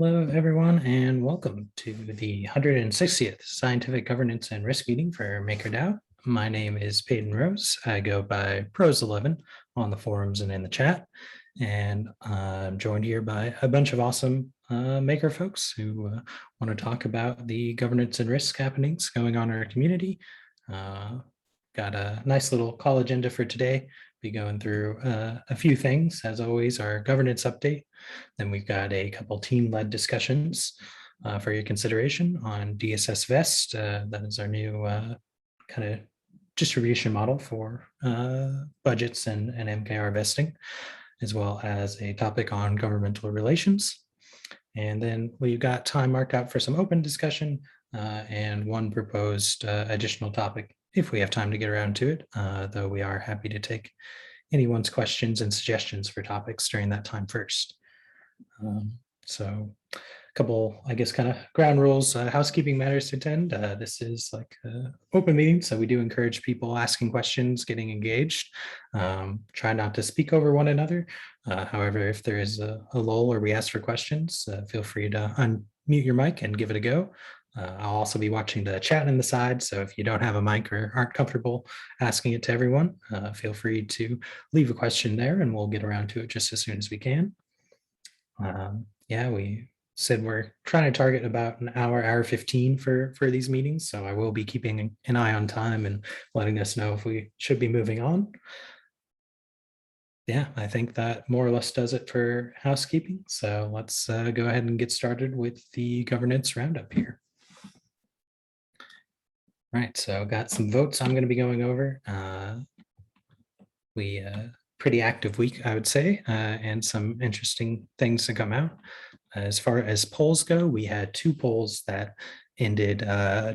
Hello, everyone, and welcome to the 160th Scientific Governance and Risk Meeting for MakerDAO. My name is Peyton Rose. I go by Pros11 on the forums and in the chat, and I'm joined here by a bunch of awesome Maker folks who want to talk about the governance and risk happenings going on in our community. Got a nice little call agenda for today. Be going through a few things, as always, our governance update. Then we've got a couple team-led discussions for your consideration on DssVest. That is our new kind of distribution model for budgets and MKR vesting, as well as a topic on governmental relations. And then we've got time marked out for some open discussion and one proposed additional topic if we have time to get around to it, though we are happy to take anyone's questions and suggestions for topics during that time first. So a couple, I guess, kind of ground rules, housekeeping matters to attend. This is like an open meeting, so we do encourage people asking questions, getting engaged. Try not to speak over one another. However, if there is a lull or we ask for questions, feel free to unmute your mic and give it a go. I'll also be watching the chat on the side, so if you don't have a mic or aren't comfortable asking it to everyone, feel free to leave a question there and we'll get around to it just as soon as we can. Yeah, we said we're trying to target about an hour 15 for these meetings, so I will be keeping an eye on time and letting us know if we should be moving on. Yeah, I think that more or less does it for housekeeping. So let's go ahead and get started with the governance roundup here. Right, so got some votes I'm going to be going over. Pretty active week, I would say, and some interesting things to come out. As far as polls go, we had two polls that ended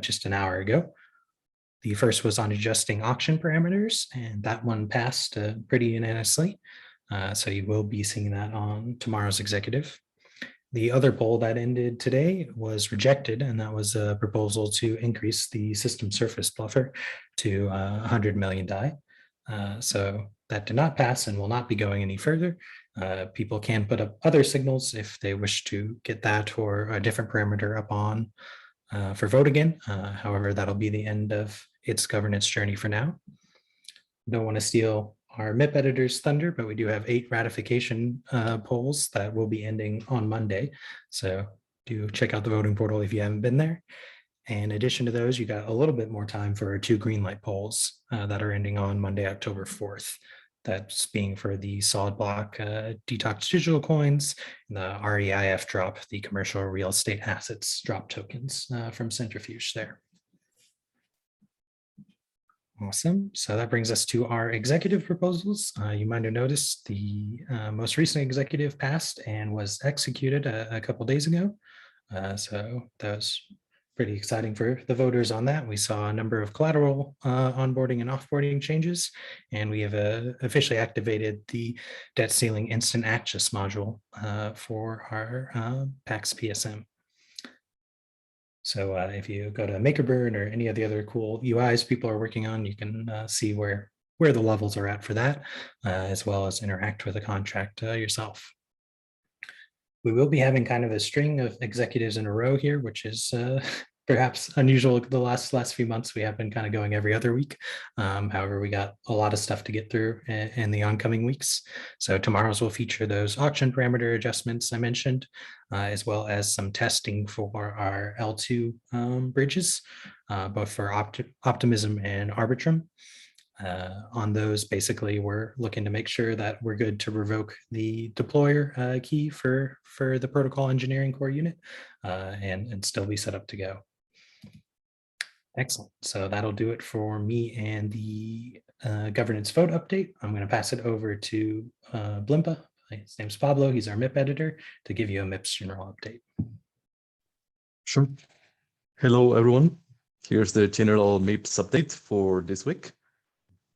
just an hour ago. The first was on adjusting auction parameters, and that one passed pretty unanimously. So you will be seeing that on tomorrow's executive. The other poll that ended today was rejected, and that was a proposal to increase the system surface buffer to 100 million DAI. So that did not pass and will not be going any further. People can put up other signals if they wish to get that or a different parameter up on for vote again. However, that'll be the end of its governance journey for now. Don't want to steal our MIP editor's thunder, but we do have 8 ratification polls that will be ending on Monday. So do check out the voting portal if you haven't been there. And in addition to those, you got a little bit more time for 2 green light polls that are ending on Monday, October 4th. That's being for the solid block detox digital coins, and the REIF drop, the commercial real estate assets drop tokens from Centrifuge there. Awesome. So that brings us to our executive proposals. You might have noticed the most recent executive passed and was executed a couple days ago. So that was pretty exciting for the voters on that. We saw a number of collateral onboarding and offboarding changes, and we have officially activated the debt ceiling instant access module for our PAX PSM. So if you go to MakerBurn or any of the other cool UIs people are working on, you can see where the levels are at for that, as well as interact with the contract yourself. We will be having kind of a string of executives in a row here, which is perhaps unusual. The last few months, we have been kind of going every other week. However, we got a lot of stuff to get through in the oncoming weeks. So tomorrow's will feature those auction parameter adjustments I mentioned, as well as some testing for our L2 bridges, both for Optimism and Arbitrum. On those, basically, we're looking to make sure that we're good to revoke the deployer key for the protocol engineering core unit and still be set up to go. Excellent. So that'll do it for me and the governance vote update. I'm going to pass it over to Blimpa. His name's Pablo. He's our MIP editor to give you a MIPS general update. Sure. Hello, everyone. Here's the general MIPS update for this week.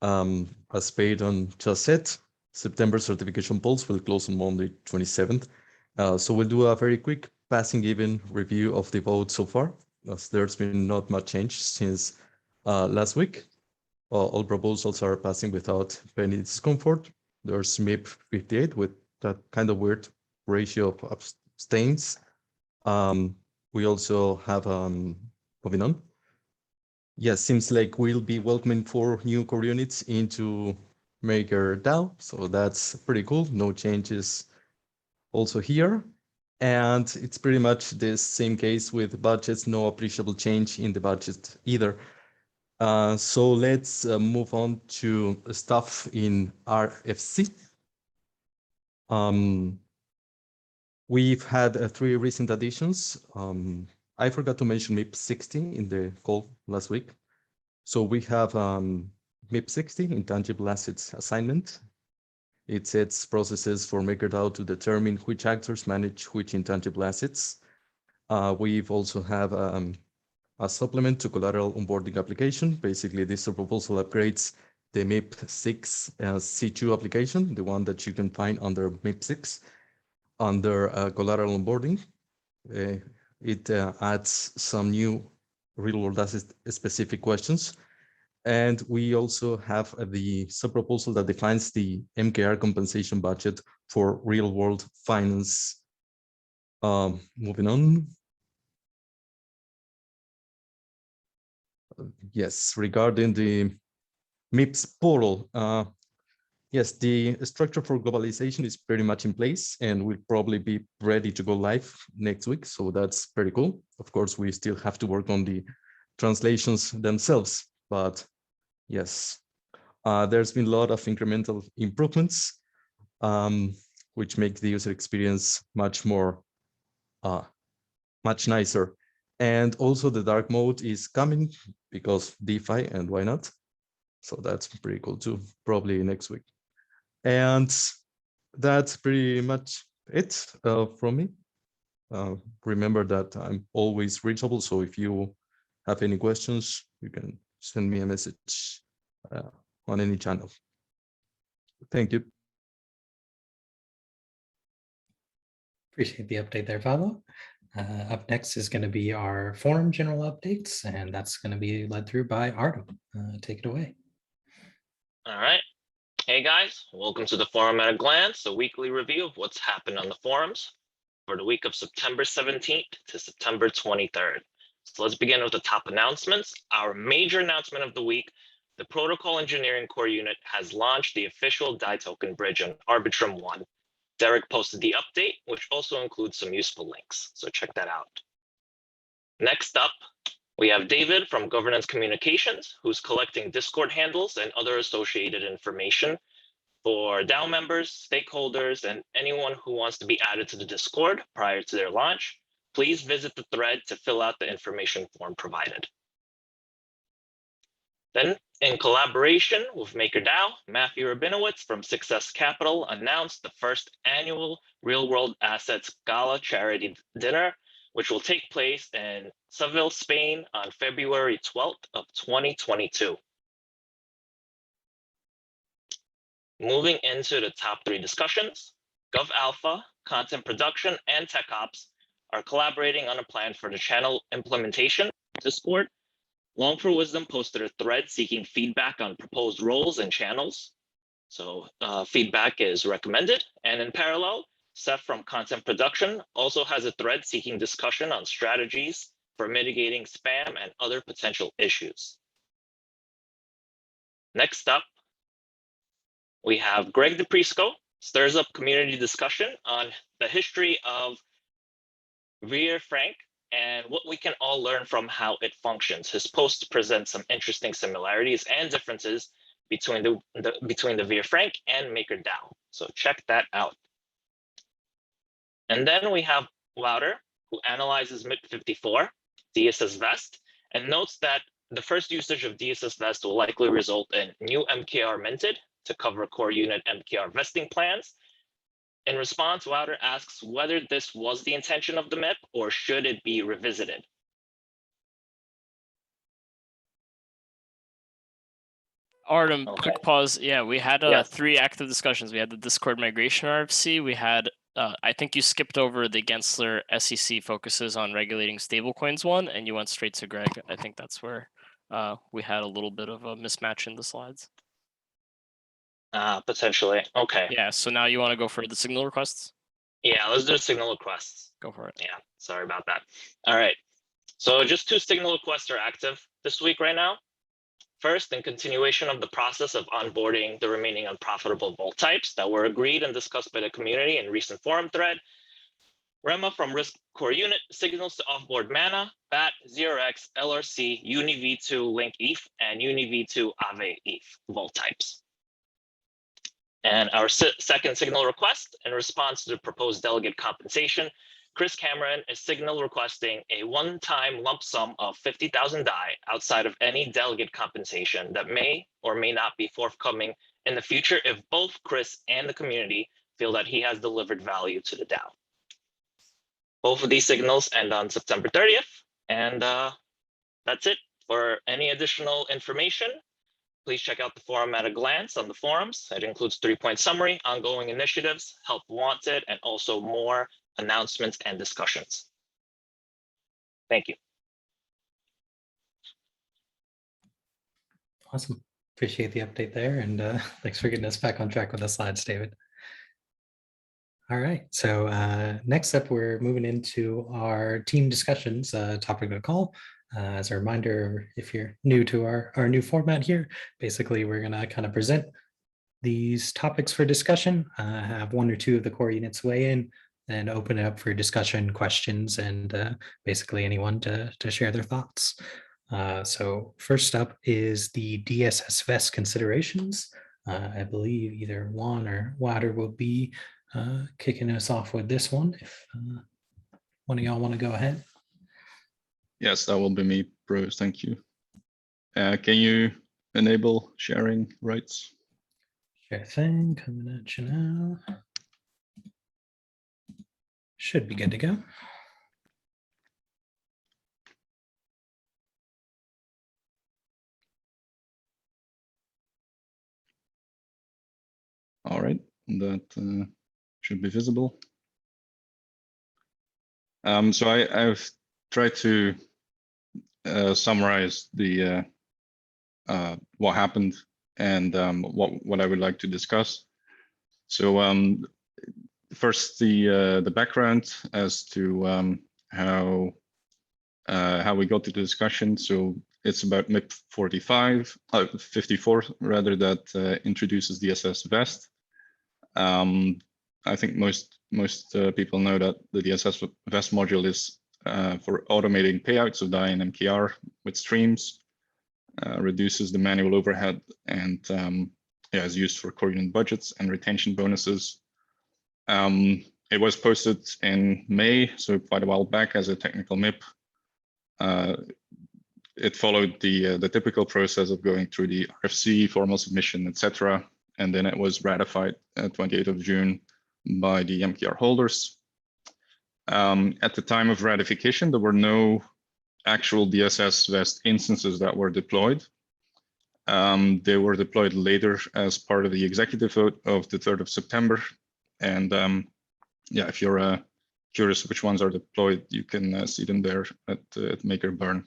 As Peyton just said, September certification polls will close on Monday, 27th. So we'll do a very quick passing even review of the vote so far, as there's been not much change since last week. All proposals are passing without any discomfort. There's MIP 58 with that kind of weird ratio of abstains. We also have, moving on. Yes, seems like we'll be welcoming 4 new core units into MakerDAO. So that's pretty cool. No changes also here. And it's pretty much the same case with budgets, no appreciable change in the budget either. So let's move on to stuff in RFC. We've had 3 recent additions. I forgot to mention MIPS 60 in the call last week. So we have MIPS 60, Intangible Assets Assignment. It sets processes for MakerDAO to determine which actors manage which intangible assets. We've also have a supplement to collateral onboarding application. Basically, this proposal upgrades the MIP 6 C2 application, the one that you can find under MIP 6, under collateral onboarding. It adds some new real-world asset specific questions. And we also have the sub-proposal that defines the MKR compensation budget for real-world finance. Moving on. Yes, regarding the MEPS Portal, yes, the structure for globalization is pretty much in place and will probably be ready to go live next week. So that's pretty cool. Of course, we still have to work on the translations themselves, but yes, there's been a lot of incremental improvements, which make the user experience much more, much nicer. And also the dark mode is coming because DeFi, and why not? So that's pretty cool too, probably next week. And that's pretty much it from me. Remember that I'm always reachable. So if you have any questions, you can send me a message on any channel. Thank you. Appreciate the update there, Pablo. Up next is going to be our forum general updates, and that's going to be led through by Artem. Take it away. All right. Hey guys, welcome to the Forum at a Glance, a weekly review of what's happened on the forums for the week of September 17th to September 23rd. So let's begin with the top announcements. Our major announcement of the week, the Protocol Engineering Core Unit has launched the official DAI token bridge on Arbitrum 1. Derek posted the update, which also includes some useful links, so check that out. Next up, we have David from Governance Communications, who's collecting Discord handles and other associated information for DAO members, stakeholders, and anyone who wants to be added to the Discord prior to their launch. Please visit the thread to fill out the information form provided. Then, in collaboration with MakerDAO, Matthew Rabinowitz from Success Capital announced the first annual Real World Assets Gala Charity Dinner, which will take place in Seville, Spain on February 12th of 2022. Moving into the top 3 discussions, GovAlpha, Content Production, and Tech Ops are collaborating on a plan for the channel implementation Discord. Long for Wisdom posted a thread seeking feedback on proposed roles and channels. So feedback is recommended. And in parallel, Seth from Content Production also has a thread seeking discussion on strategies for mitigating spam and other potential issues. Next up, we have Greg DePrisco stirs up community discussion on the history of Vier Frank and what we can all learn from how it functions. His posts present some interesting similarities and differences between the Vier Frank and MakerDAO. So check that out. And then we have Louder, who analyzes MIP54, DssVest, and notes that the first usage of DssVest will likely result in new MKR minted to cover core unit MKR vesting plans. In response, Louder asks whether this was the intention of the MIP or should it be revisited. Artem, Okay. quick pause. Yeah, we had Yes. 3 active discussions. We had the Discord migration RFC. We had, I think you skipped over the Gensler SEC focuses on regulating stablecoins one, and you went straight to Greg. I think that's where we had a little bit of a mismatch in the slides. Potentially. Okay. Yeah, so now you want to go for the signal requests? Yeah, let's do signal requests. Go for it. Yeah, sorry about that. All right. So just 2 signal requests are active this week right now. First, in continuation of the process of onboarding the remaining unprofitable vault types that were agreed and discussed by the community in recent forum thread, Rema from Risk Core Unit signals to offboard Mana, BAT, 0x, LRC, UniV2 Link ETH, and UniV2 Aave ETH vault types. And our second signal request, in response to the proposed delegate compensation, Chris Cameron is signal requesting a one-time lump sum of 50,000 DAI outside of any delegate compensation that may or may not be forthcoming in the future if both Chris and the community feel that he has delivered value to the DAO. Both of these signals end on September 30th, and that's it. For any additional information, please check out the forum at a glance on the forums. It includes 3-point summary, ongoing initiatives, help wanted, and also more announcements and discussions. Thank you. Awesome. Appreciate the update there. And thanks for getting us back on track with the slides, David. All right. So next up, we're moving into our team discussions topic of the call. As a reminder, if you're new to our new format here, basically, we're going to kind of present these topics for discussion, have 1 or 2 of the core units weigh in, and open it up for discussion, questions, and basically anyone to share their thoughts. So first up is the DssVest considerations. I believe either Juan or Water will be kicking us off with this one. If one of y'all want to go ahead. Yes, that will be me, Bruce. Thank you. Can you enable sharing rights? Sure thing, coming at you now. Should be good to go. All right, that should be visible. So I've tried to summarize the what happened and what I would like to discuss. So first, the background as to how we got to the discussion. So it's about MIP 54 rather, that introduces DssVest. I think most people know that the DssVest module is for automating payouts of DAI and MKR with streams, reduces the manual overhead, and is used for core unit budgets and retention bonuses. It was posted in May, so quite a while back, as a technical MIP. It followed the typical process of going through the RFC, formal submission, etc. And then it was ratified 28th of June by the MKR holders. At the time of ratification, there were no actual DssVest instances that were deployed. They were deployed later as part of the executive vote of the 3rd of September. And if you're curious which ones are deployed, you can see them there at Maker Burn.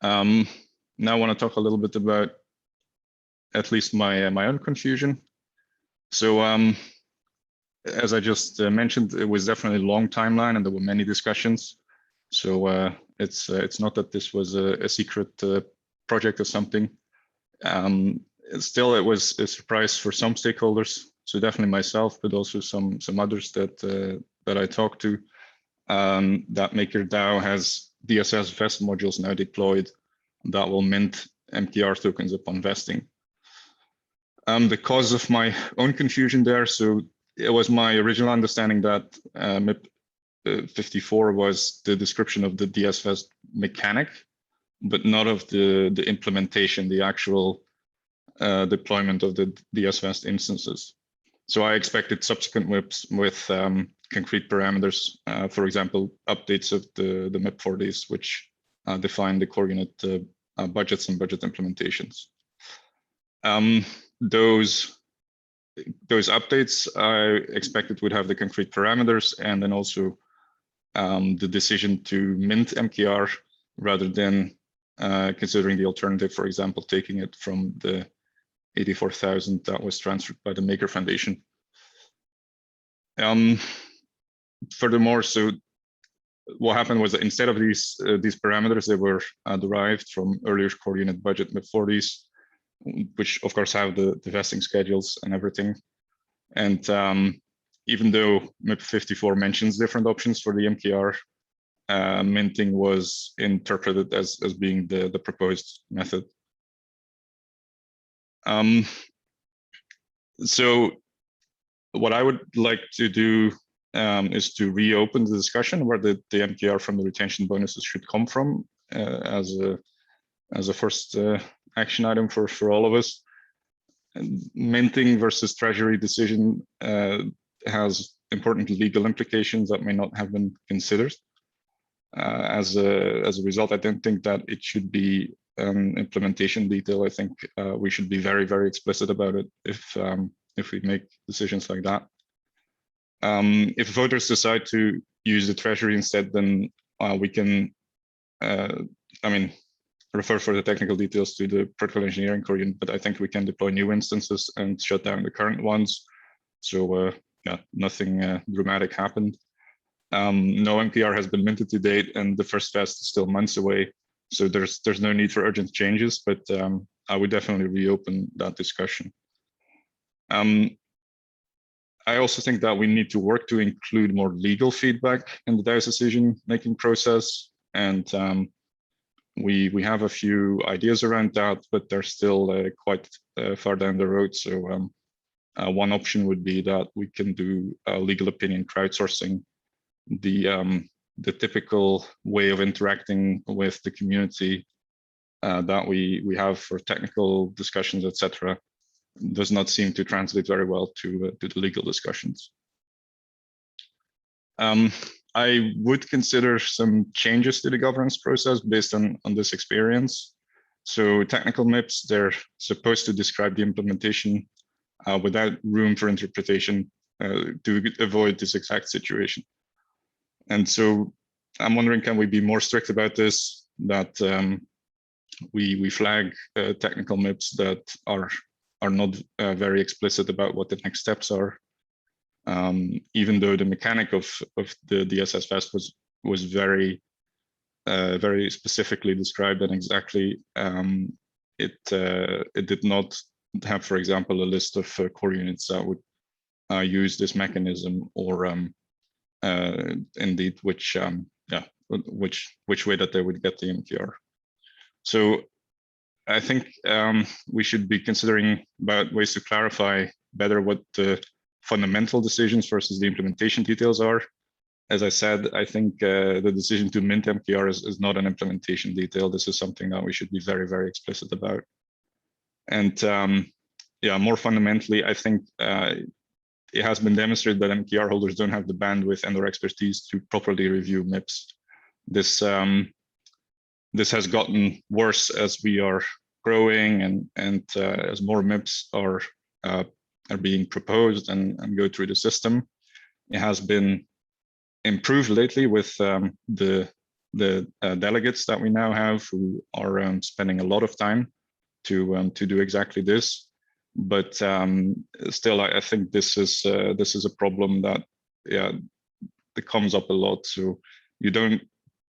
Now I want to talk a little bit about at least my own confusion. So as I just mentioned, it was definitely a long timeline and there were many discussions. So it's not that this was a secret project or something. Still, it was a surprise for some stakeholders. So definitely myself, but also some others that I talked to. That MakerDAO has DssVest modules now deployed that will mint MKR tokens upon vesting. The cause of my own confusion there, so it was my original understanding that MIP 54 was the description of the DssVest mechanic, but not of the implementation, the actual deployment of the DssVest instances. So I expected subsequent MIPs with concrete parameters, for example, updates of the MIP 40s, which define the core unit budgets and budget implementations. Those updates I expected would have the concrete parameters, and then also the decision to mint MKR rather than considering the alternative, for example, taking it from the 84,000 that was transferred by the Maker Foundation. furthermore, so what happened was that instead of these parameters, they were derived from earlier core unit budget MEP40s, which of course have the vesting schedules and everything. And even though MEP 54 mentions different options for the MKR, minting was interpreted as being the proposed method. So what I would like to do is to reopen the discussion where the MKR from the retention bonuses should come from as a first action item for all of us. And minting versus Treasury decision has important legal implications that may not have been considered. As a result, I don't think that it should be an implementation detail. I think we should be very, very explicit about it if we make decisions like that. If voters decide to use the Treasury instead, then we can, refer for the technical details to the protocol engineering core unit, but I think we can deploy new instances and shut down the current ones. So yeah, nothing dramatic happened. No MPR has been minted to date, and the first vest is still months away. So there's no need for urgent changes, but I would definitely reopen that discussion. I also think that we need to work to include more legal feedback in the DAO's decision-making process. And we have a few ideas around that, but they're still quite far down the road. So one option would be that we can do legal opinion crowdsourcing, the typical way of interacting with the community that we have for technical discussions, etc., does not seem to translate very well to the legal discussions. I would consider some changes to the governance process based on this experience. So technical MIPS, they're supposed to describe the implementation without room for interpretation to avoid this exact situation. And so I'm wondering, can we be more strict about this, that we flag technical MIPS that are not very explicit about what the next steps are, even though the mechanic of the DssVest was very specifically described, and exactly it did not have, for example, a list of core units that would use this mechanism, or indeed which way that they would get the MTR. So I think we should be considering about ways to clarify better what the fundamental decisions versus the implementation details are. As I said, I think the decision to mint MTR is not an implementation detail. This is something that we should be very, very explicit about. And yeah, more fundamentally, I think it has been demonstrated that MTR holders don't have the bandwidth and or expertise to properly review MIPS. This has gotten worse as we are growing, and as more MIPS are being proposed and go through the system. It has been improved lately with the delegates that we now have, who are spending a lot of time to do exactly this. But still, I think this is a problem that it comes up a lot. So you don't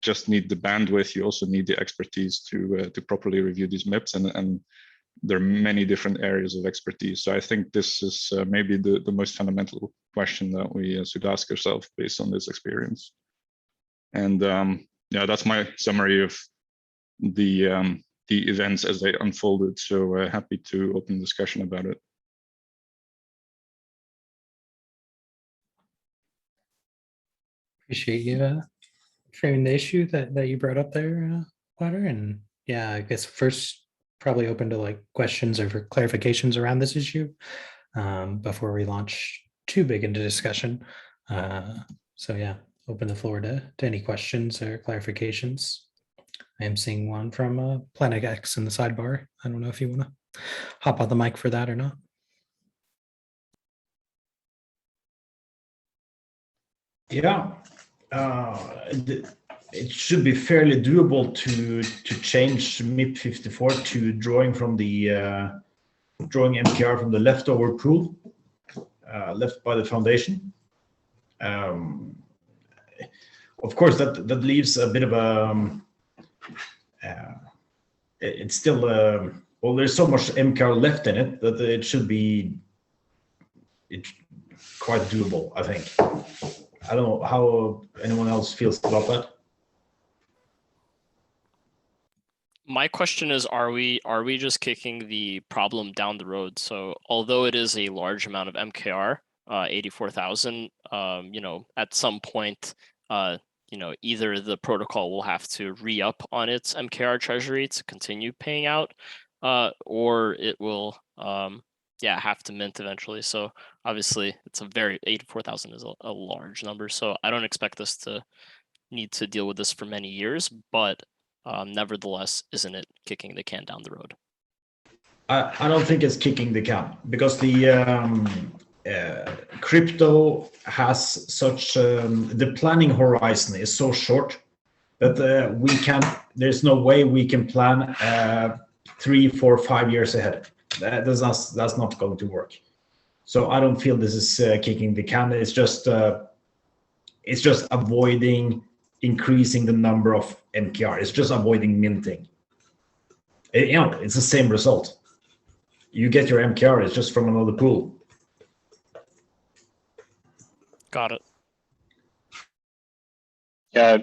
just need the bandwidth; you also need the expertise to properly review these MIPS, and there are many different areas of expertise. So I think this is maybe the most fundamental question that we should ask ourselves based on this experience. And yeah, that's my summary of the events as they unfolded. So happy to open discussion about it. Appreciate you framing the issue that you brought up there, Water. And yeah, I guess first probably open to like questions or clarifications around this issue before we launch too big into discussion. So yeah, open the floor to any questions or clarifications. I am seeing one from Planet X in the sidebar. I don't know if you want to hop on the mic for that or not. Yeah, it should be fairly doable to change MIP 54 to drawing MPR from the leftover pool left by the foundation. of course, that leaves a bit of a. It's still well. There's so much MCAR left in it that it should be quite doable, I think. I don't know how anyone else feels about that. My question is, are we just kicking the problem down the road? So although it is a large amount of MKR, 84,000, you know, at some point, you know, either the protocol will have to re-up on its MKR treasury to continue paying out, or it will, yeah, have to mint eventually. So obviously, it's 84,000 is a large number. So I don't expect us to need to deal with this for many years, but nevertheless, isn't it kicking the can down the road? I don't think it's kicking the can, because the crypto has such the planning horizon is so short that we can. There's no way we can plan 3, 4, 5 years ahead. That's not going to work. So I don't feel this is kicking the can. It's just avoiding increasing the number of MKR. It's just avoiding minting. You know, it's the same result. You get your MKR, it's just from another pool. Got it. Yeah.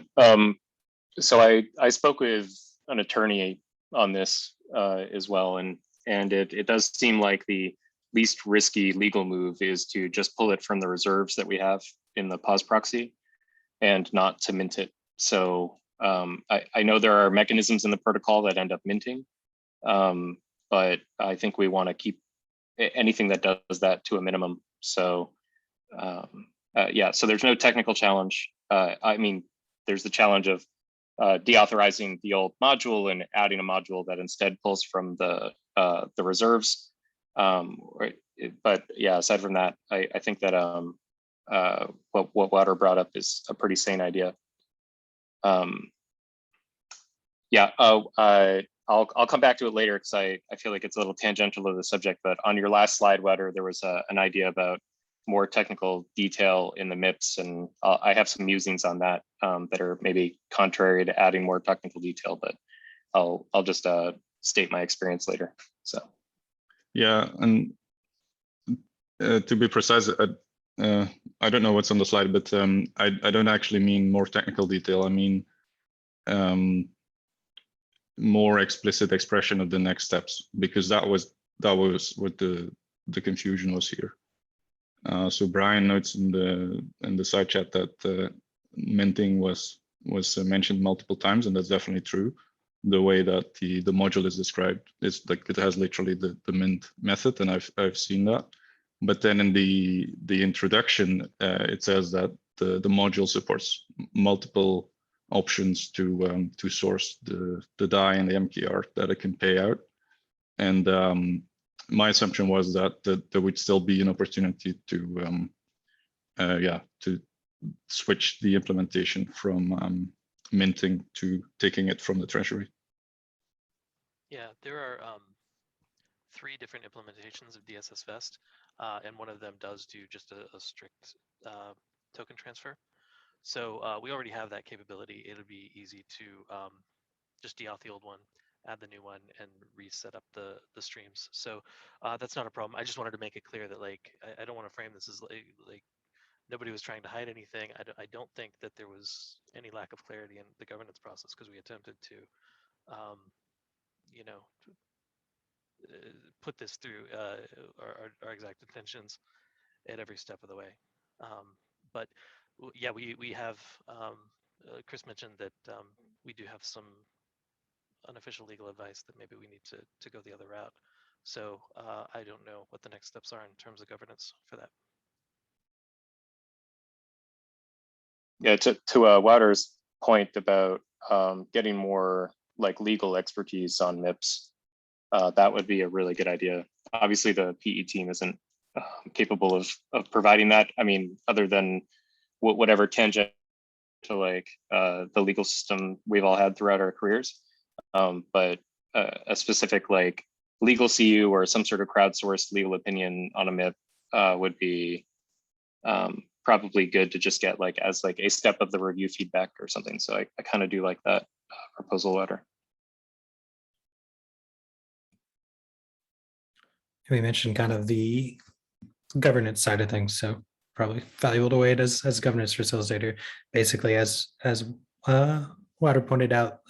So I spoke with an attorney on this as well, and it does seem like the least risky legal move is to just pull it from the reserves that we have in the POS proxy and not to mint it. So I know there are mechanisms in the protocol that end up minting, but I think we want to keep anything that does that to a minimum. So yeah, so there's no technical challenge. I mean, there's the challenge of deauthorizing the old module and adding a module that instead pulls from the reserves. But yeah, aside from that, I think that what Wouter brought up is a pretty sane idea. Yeah, I'll come back to it later because I feel like it's a little tangential to the subject. But on your last slide, Wouter, there was an idea about more technical detail in the MIPS, and I have some musings on that that are maybe contrary to adding more technical detail, but I'll just state my experience later. So yeah, and to be precise, I don't know what's on the slide, but I don't actually mean more technical detail. I mean more explicit expression of the next steps, because that was what the confusion was here. So Brian notes in the side chat that minting was mentioned multiple times, and that's definitely true. The way that the module is described is like it has literally the mint method, and I've seen that. But then in the introduction, it says that the module supports multiple options to source the DAI and the MKR that it can pay out. And my assumption was that there would still be an opportunity to to switch the implementation from minting to taking it from the Treasury. Yeah, there are 3 different implementations of DssVest, and one of them does do just a strict token transfer. So we already have that capability. It'll be easy to just deauth the old one, add the new one, and reset up the streams. So that's not a problem. I just wanted to make it clear that like I don't want to frame this as like nobody was trying to hide anything. I don't think that there was any lack of clarity in the governance process, because we attempted to you know, put this through our exact intentions at every step of the way. But yeah, we have, Chris mentioned that we do have some unofficial legal advice that maybe we need to go the other route. So I don't know what the next steps are in terms of governance for that. yeah, to Wouter's point about getting more like legal expertise on MIPS, that would be a really good idea. Obviously, the PE team isn't capable of providing that. I mean, other than whatever tangent to like the legal system we've all had throughout our careers, but a specific like legal CU or some sort of crowdsourced legal opinion on a MIP would be probably good to just get like as like a step of the review feedback or something. So I kind of do like that proposal letter. We mentioned kind of the governance side of things, so probably valuable to weigh it as governance facilitator. Basically, as Water pointed out,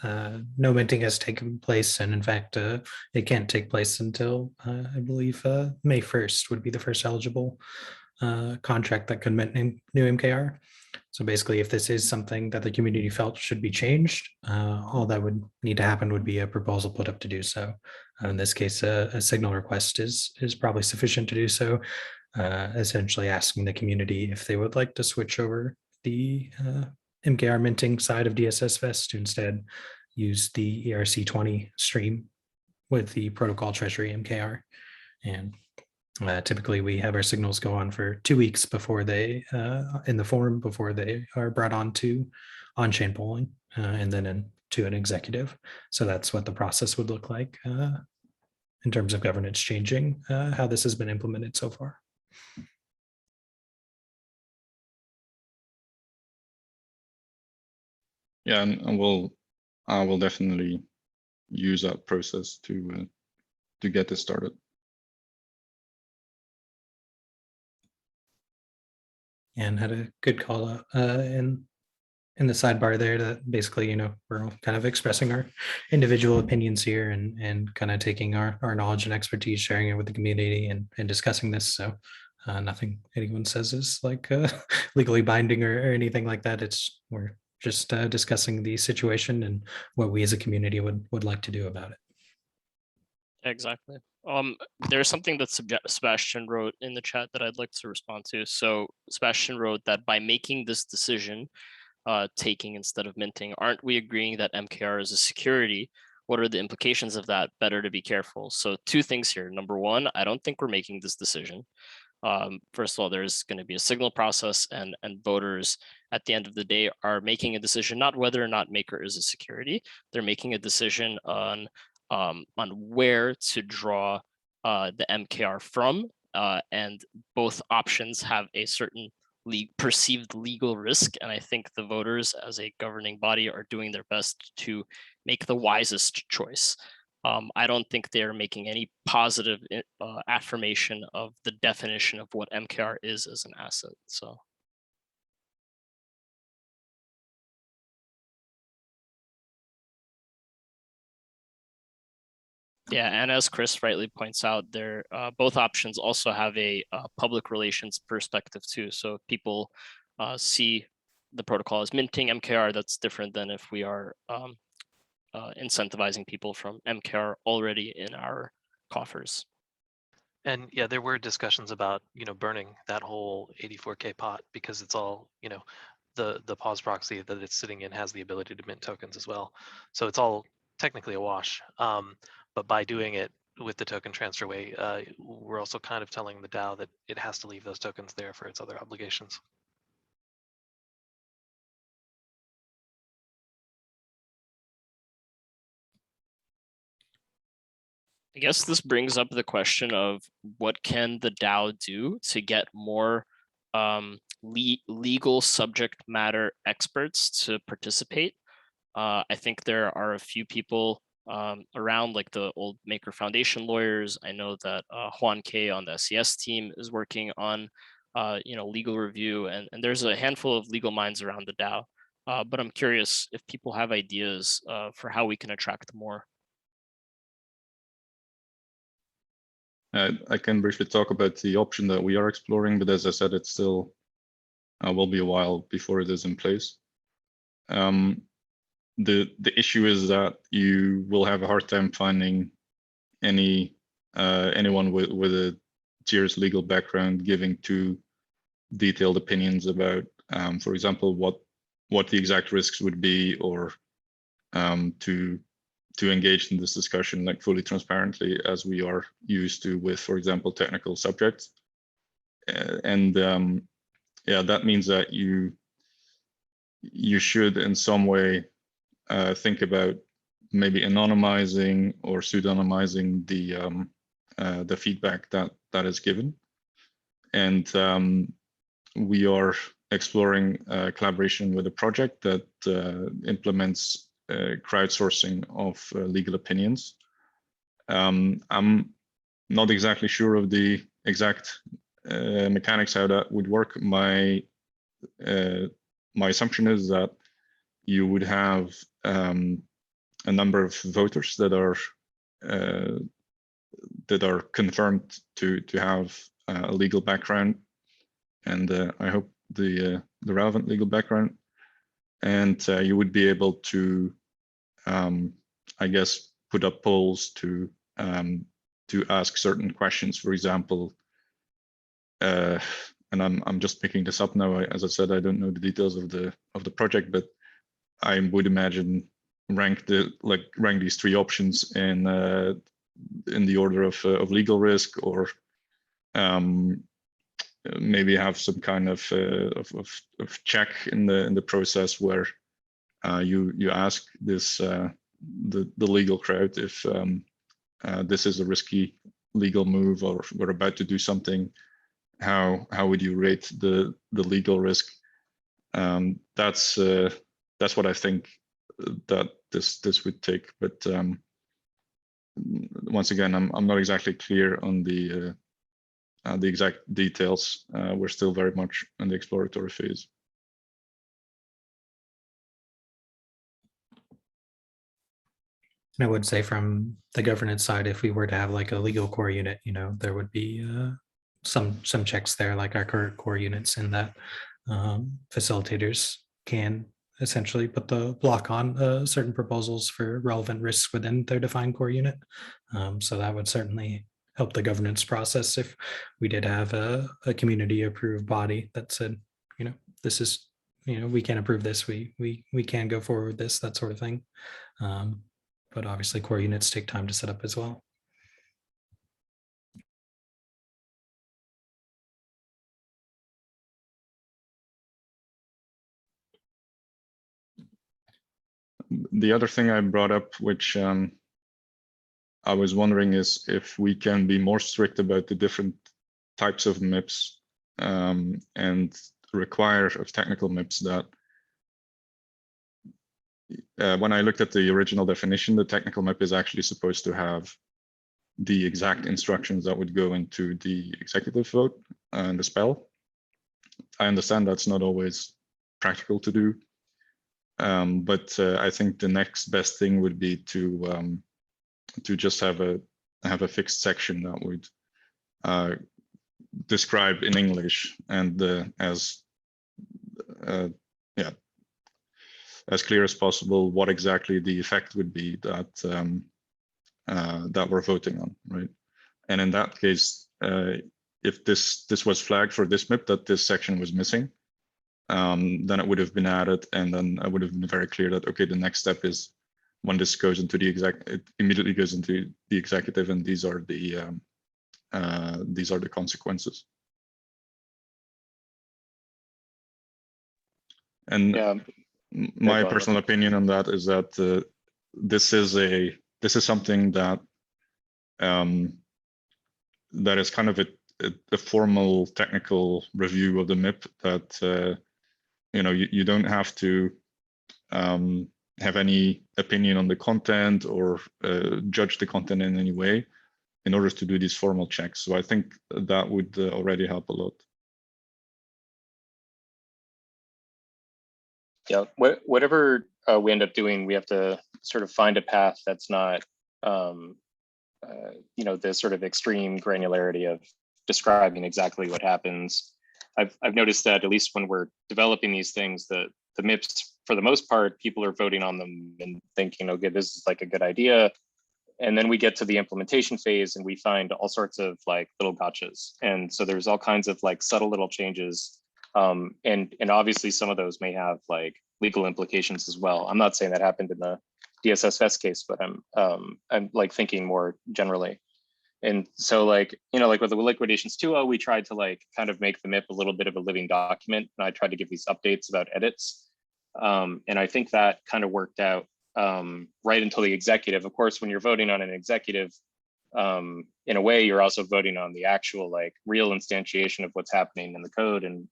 no minting has taken place, and in fact, it can't take place until I believe May 1st would be the first eligible contract that could mint new MKR. So basically, if this is something that the community felt should be changed, all that would need to happen would be a proposal put up to do so. In this case, a signal request is probably sufficient to do so, essentially asking the community if they would like to switch over the MKR minting side of DssVest to instead use the ERC20 stream with the protocol Treasury MKR. And typically we have our signals go on for 2 weeks before they, in the forum, before they are brought on to on-chain polling and then into an executive. So that's what the process would look like in terms of governance changing, how this has been implemented so far. Yeah, and I will definitely use that process to get this started. And had a good call out in the sidebar there that basically, you know, we're all kind of expressing our individual opinions here and kind of taking our knowledge and expertise, sharing it with the community and discussing this. So nothing anyone says is like legally binding or anything like that. We're just discussing the situation and what we as a community would like to do about it. Exactly. There's something that Sebastian wrote in the chat that I'd like to respond to. So Sebastian wrote that by making this decision, taking instead of minting, aren't we agreeing that MKR is a security? What are the implications of that? Better to be careful. So 2 things here. Number 1, I don't think we're making this decision. First of all, there's going to be a signal process, and voters at the end of the day are making a decision not whether or not Maker is a security. They're making a decision on where to draw the MKR from, and both options have a certain perceived legal risk. And I think the voters as a governing body are doing their best to make the wisest choice. I don't think they're making any positive affirmation of the definition of what MKR is as an asset. So. Yeah, and as Chris rightly points out, there both options also have a public relations perspective too. So if people see the protocol as minting MKR, that's different than if we are incentivizing people from MKR already in our coffers. And yeah, there were discussions about, you know, burning that whole 84K pot because it's all, you know, the pause proxy that it's sitting in has the ability to mint tokens as well. So it's all technically a wash. But by doing it with the token transfer way, we're also kind of telling the DAO that it has to leave those tokens there for its other obligations. I guess this brings up the question of what can the DAO do to get more legal subject matter experts to participate. I think there are a few people around, like the old Maker Foundation lawyers. I know that Juan K on the SES team is working on you know, legal review, and there's a handful of legal minds around the DAO. But I'm curious if people have ideas for how we can attract more. I can briefly talk about the option that we are exploring, but as I said, it still will be a while before it is in place. The issue is that you will have a hard time finding anyone with a serious legal background giving too detailed opinions about, for example, what the exact risks would be, or to engage in this discussion like fully transparently as we are used to with, for example, technical subjects. And yeah, that means that you should in some way think about maybe anonymizing or pseudonymizing the feedback that is given. And we are exploring collaboration with a project that implements crowdsourcing of legal opinions. I'm not exactly sure of the exact mechanics how that would work. My assumption is that you would have a number of voters that are confirmed to have a legal background, and I hope the relevant legal background, and you would be able to, I guess, put up polls to ask certain questions. For example, and I'm just picking this up now. As I said, I don't know the details of the project, but I would imagine rank these three options in the order of legal risk, or maybe have some kind of check in the process where you ask this the legal crowd if this is a risky legal move, or we're about to do something. How would you rate the legal risk? That's what I think that this would take. But once again, I'm not exactly clear on the exact details. We're still very much in the exploratory phase. I would say from the governance side, if we were to have like a legal core unit, there would be some checks there, like our current core units, in that facilitators can essentially put the block on certain proposals for relevant risks within their defined core unit. So that would certainly help the governance process if we did have a community approved body that said, this is, we can approve this, we can go forward with this, that sort of thing. But obviously core units take time to set up as well. The other thing I brought up, which I was wondering, is if we can be more strict about the different types of MIPS and require of technical MIPS that when I looked at the original definition, the technical MIP is actually supposed to have the exact instructions that would go into the executive vote and the spell. I understand that's not always practical to do, but I think the next best thing would be to just have a fixed section that would describe in English and as clear as possible what exactly the effect would be that that we're voting on, right? And in that case, if this was flagged for this MIP that this section was missing, then it would have been added, and then I would have been very clear that, okay, the next step is when this goes into the it immediately goes into the executive, and these are the consequences. And Yeah. My personal opinion on that is that this is something that that is kind of a formal technical review of the MIP that you don't have to have any opinion on the content or judge the content in any way in order to do these formal checks. So I think that would already help a lot. Yeah, whatever we end up doing, we have to sort of find a path that's not, the sort of extreme granularity of describing exactly what happens. I've noticed that at least when we're developing these things, the MIPS, for the most part, people are voting on them and thinking, okay, this is like a good idea. And then we get to the implementation phase and we find all sorts of like little gotchas. And so there's all kinds of like subtle little changes. And obviously some of those may have like legal implications as well. I'm not saying that happened in the DssVest case, but I'm like thinking more generally. And so like with the liquidations 2.0, we tried to like kind of make the MIP a little bit of a living document. And I tried to give these updates about edits. And I think that kind of worked out right until the executive. Of course, when you're voting on an executive, in a way, you're also voting on the actual like real instantiation of what's happening in the code. And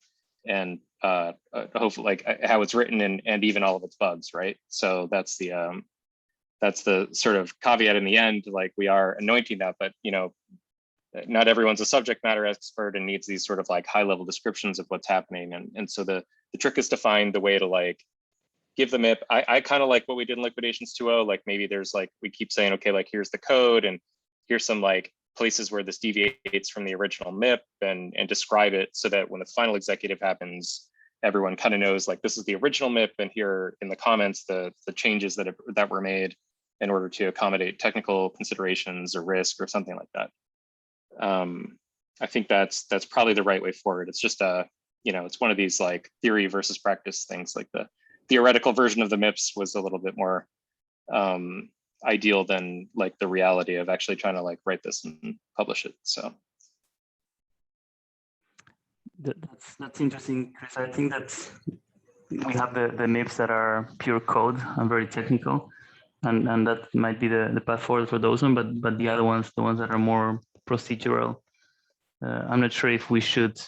hopefully like how it's written and even all of its bugs, right? So that's the sort of caveat in the end. Like we are anointing that, but not everyone's a subject matter expert and needs these sort of like high level descriptions of what's happening. And so the trick is to find the way to like give the MIP. I kind of like what we did in Liquidations 2.0. Like maybe there's like, we keep saying, okay, like here's the code and here's some like places where this deviates from the original MIP and describe it so that when the final executive happens, everyone kind of knows like this is the original MIP and here in the comments, the changes that were made in order to accommodate technical considerations or risk or something like that. I think that's probably the right way forward. It's just it's one of these like theory versus practice things. Like the theoretical version of the MIPS was a little bit more ideal than like the reality of actually trying to like write this and publish it. So that's interesting, Chris. I think that we have the MIPS that are pure code and very technical, and that might be the path forward for those ones. But the other ones, the ones that are more procedural, I'm not sure if we should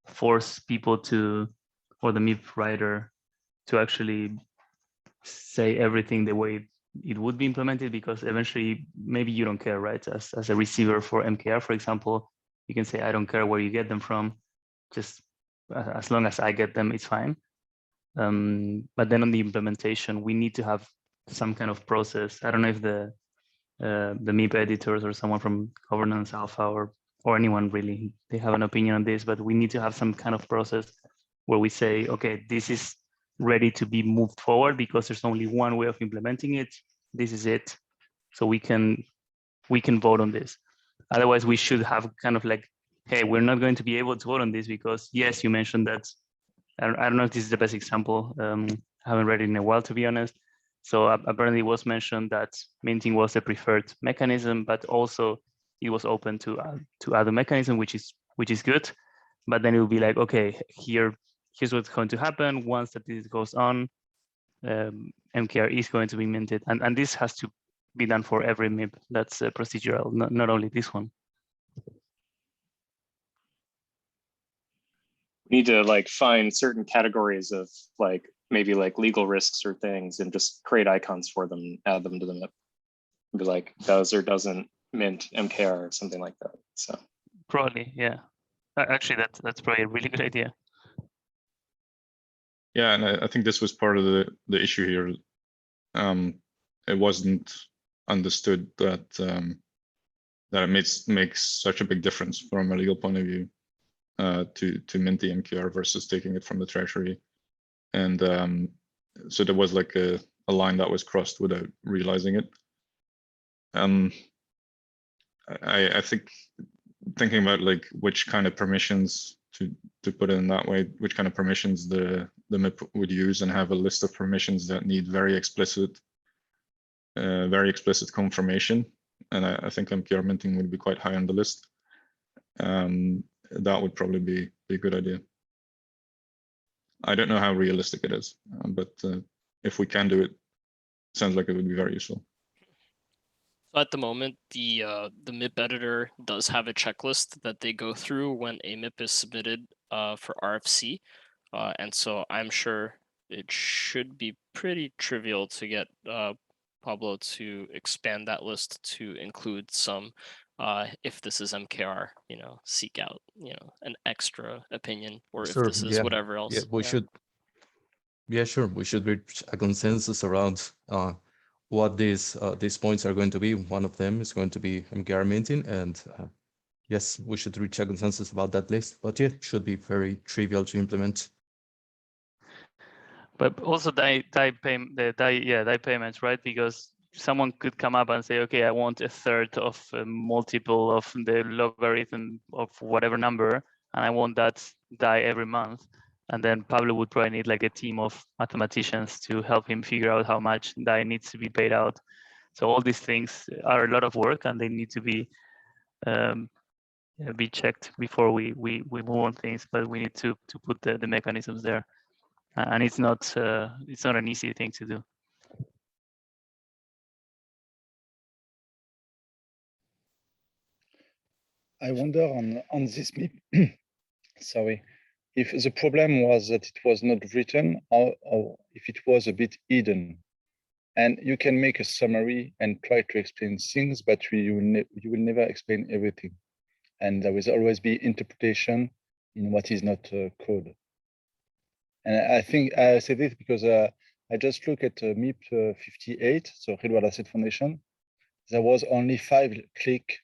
force people to, or the MIP writer, to actually say everything the way it would be implemented, because eventually maybe you don't care, right? As a receiver for MKR, for example, you can say, I don't care where you get them from, just as long as I get them, it's fine. But then on the implementation, we need to have some kind of process. I don't know if the MIP editors or someone from Governance Alpha or anyone really, they have an opinion on this, but we need to have some kind of process where we say, okay, this is ready to be moved forward because there's only one way of implementing it. This is it. So we can vote on this. Otherwise, we should have kind of like, hey, we're not going to be able to vote on this because, yes, you mentioned that. I don't know if this is the best example. I haven't read it in a while, to be honest. So apparently it was mentioned that minting was the preferred mechanism, but also it was open to other mechanism, which is good. But then it will be like, okay, here's what's going to happen once that this goes on. MKR is going to be minted, and this has to be done for every MIP that's procedural, not only this one. we need to like find certain categories of like maybe like legal risks or things and just create icons for them, add them to the MIP. Be like does or doesn't mint MKR or something like that. So probably, yeah. Actually, that's probably a really good idea. Yeah, and I think this was part of the issue here. It wasn't understood that that it makes such a big difference from a legal point of view to mint the MKR versus taking it from the Treasury, and so there was like a line that was crossed without realizing it. I think thinking about like which kind of permissions to put in that way, which kind of permissions the MIP would use, and have a list of permissions that need very explicit confirmation. And I think MKR minting would be quite high on the list. That would probably be a good idea. I don't know how realistic it is, but if we can do it, sounds like it would be very useful. So at the moment, the MIP editor does have a checklist that they go through when a MIP is submitted for RFC, and so I'm sure it should be pretty trivial to get Pablo to expand that list to include some, if this is MKR, seek out, an extra opinion, or if this is whatever else. Yeah, we should. Yeah, sure. We should reach a consensus around what these points are going to be. One of them is going to be MKR minting, and yes, we should reach a consensus about that list. But yeah, it should be very trivial to implement. But also DAI payments, right? Because someone could come up and say, okay, I want a third of a multiple of the logarithm of whatever number, and I want that DAI every month. And then Pablo would probably need like a team of mathematicians to help him figure out how much DAI needs to be paid out. So all these things are a lot of work, and they need to be checked before we move on things. But we need to put the mechanisms there. And it's not an easy thing to do. I wonder on this MIP, sorry, if the problem was that it was not written, or if it was a bit hidden. And you can make a summary and try to explain things, but you will never explain everything. And there will always be interpretation in what is not code. And I think I say this because I just look at MIP 58, so Real World Asset Foundation. There was only 5 clicks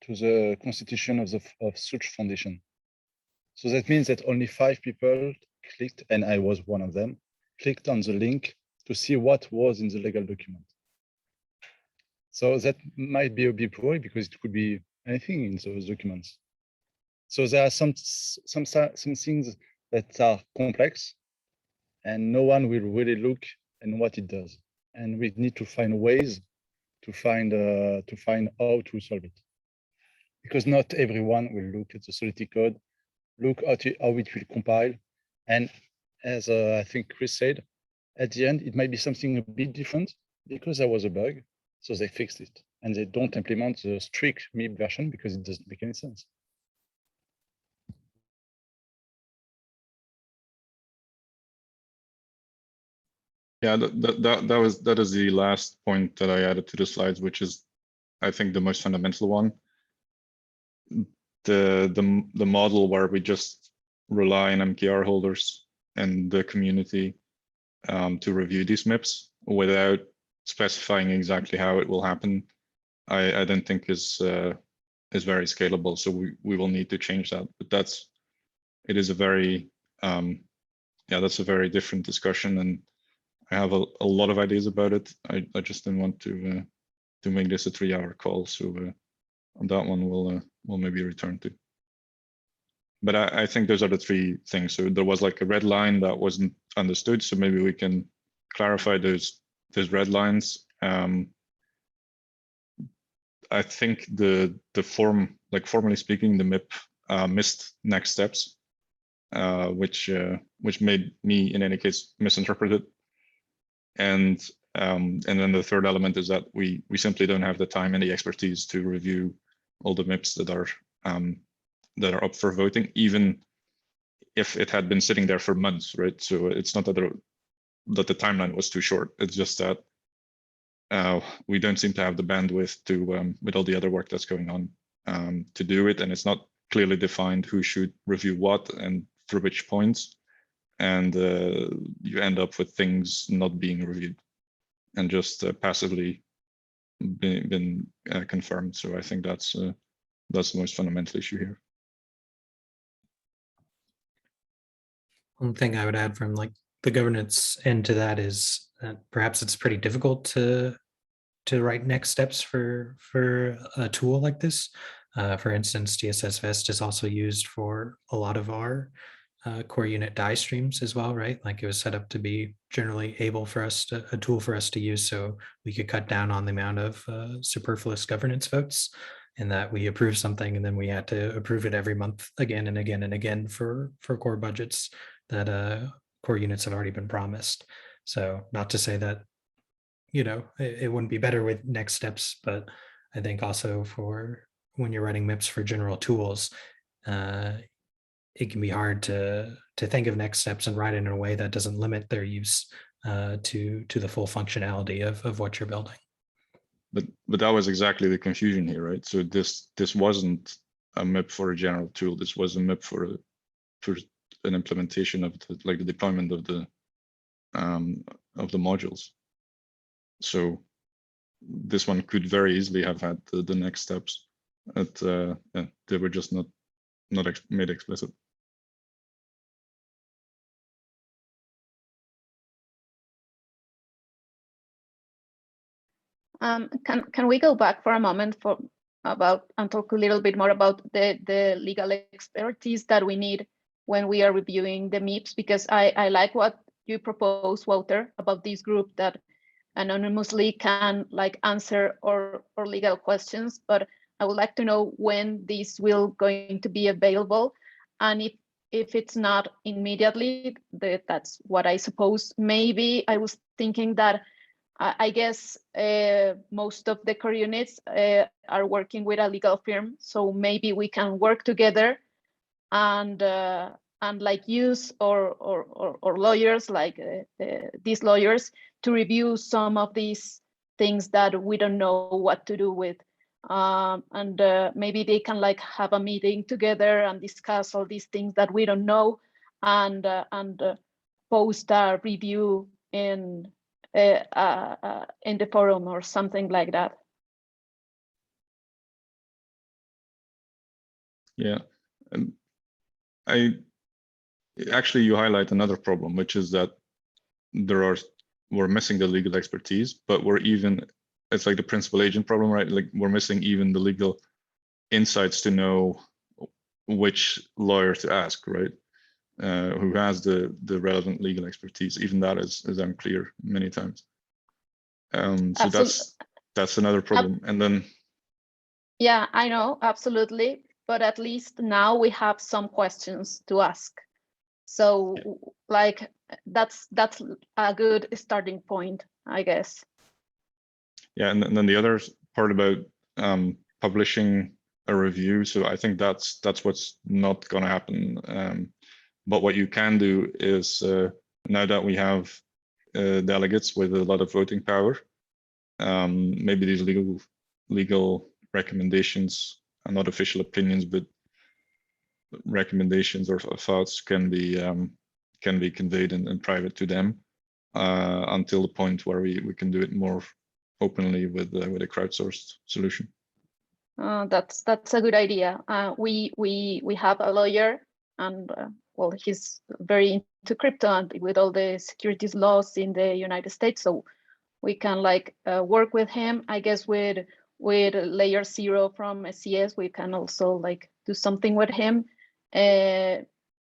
to the constitution of such foundation. So that means that only 5 people clicked, and I was one of them, clicked on the link to see what was in the legal document. So that might be a bit poor because it could be anything in those documents. So there are some things that are complex, and no one will really look at what it does. And we need to find ways to find how to solve it, because not everyone will look at the Solidity code, look at how it will compile, and as I think Chris said, at the end it might be something a bit different because there was a bug, so they fixed it, and they don't implement the strict MIP version because it doesn't make any sense. Yeah, that is the last point that I added to the slides, which is, I think, the most fundamental one. The model where we just rely on MKR holders and the community to review these MIPS without specifying exactly how it will happen, I don't think is very scalable. So we will need to change that. But that's a very different discussion, and I have a lot of ideas about it. I just didn't want to make this a 3-hour call. So on that one, we'll maybe return to. But I think those are the 3 things. So there was like a red line that wasn't understood. So maybe we can clarify those red lines. I think the form, like formally speaking, the MIP missed next steps, which made me in any case misinterpret it. And then the third element is that we simply don't have the time and the expertise to review all the MIPS that are up for voting, even if it had been sitting there for months, right? So it's not that the timeline was too short. It's just that we don't seem to have the bandwidth to, with all the other work that's going on, to do it, and it's not clearly defined who should review what and for which points. And you end up with things not being reviewed and just passively been confirmed. So I think that's the most fundamental issue here. One thing I would add from like the governance end to that is that perhaps it's pretty difficult to write next steps for a tool like this. For instance, DssVest is also used for a lot of our core unit die streams as well, right? Like it was set up to be generally able for us to, a tool for us to use, so we could cut down on the amount of superfluous governance votes, and that we approve something and then we had to approve it every month again and again and again for core budgets that core units have already been promised. So not to say that, you know, it wouldn't be better with next steps, but I think also for when you're writing MIPS for general tools, it can be hard to think of next steps and write it in a way that doesn't limit their use to the full functionality of what you're building. But that was exactly the confusion here, right? So this wasn't a MIP for a general tool. This was a MIP for an implementation of the deployment of the modules. So this one could very easily have had the next steps. They were just not made explicit. Can we go back for a moment and talk a little bit more about the legal expertise that we need when we are reviewing the MIPS? Because I like what you propose, Wouter, about this group that anonymously can like answer or legal questions, but I would like to know when this will going to be available, and if it's not immediately, that's what I suppose. Maybe I was thinking that I guess most of the core units are working with a legal firm, so maybe we can work together and like use or lawyers like these lawyers to review some of these things that we don't know what to do with. And maybe they can like have a meeting together and discuss all these things that we don't know, and post a review in the forum or something like that. Yeah, and you highlight another problem, which is that we're missing the legal expertise, but it's like the principal agent problem, right? Like we're missing even the legal insights to know which lawyer to ask, right? Who has the relevant legal expertise. Even that is unclear many times. So that's another problem. And then yeah, I know, absolutely, but at least now we have some questions to ask. So like that's a good starting point, I guess. Yeah, and then the other part about publishing a review. So I think that's what's not going to happen. But what you can do is now that we have delegates with a lot of voting power, maybe these legal recommendations are not official opinions, but recommendations or thoughts can be conveyed in private to them until the point where we can do it more openly with a crowdsourced solution. That's a good idea. We have a lawyer, and well, he's very into crypto and with all the securities laws in the United States, so we can like work with him. I guess with layer 0 from SCS, we can also like do something with him.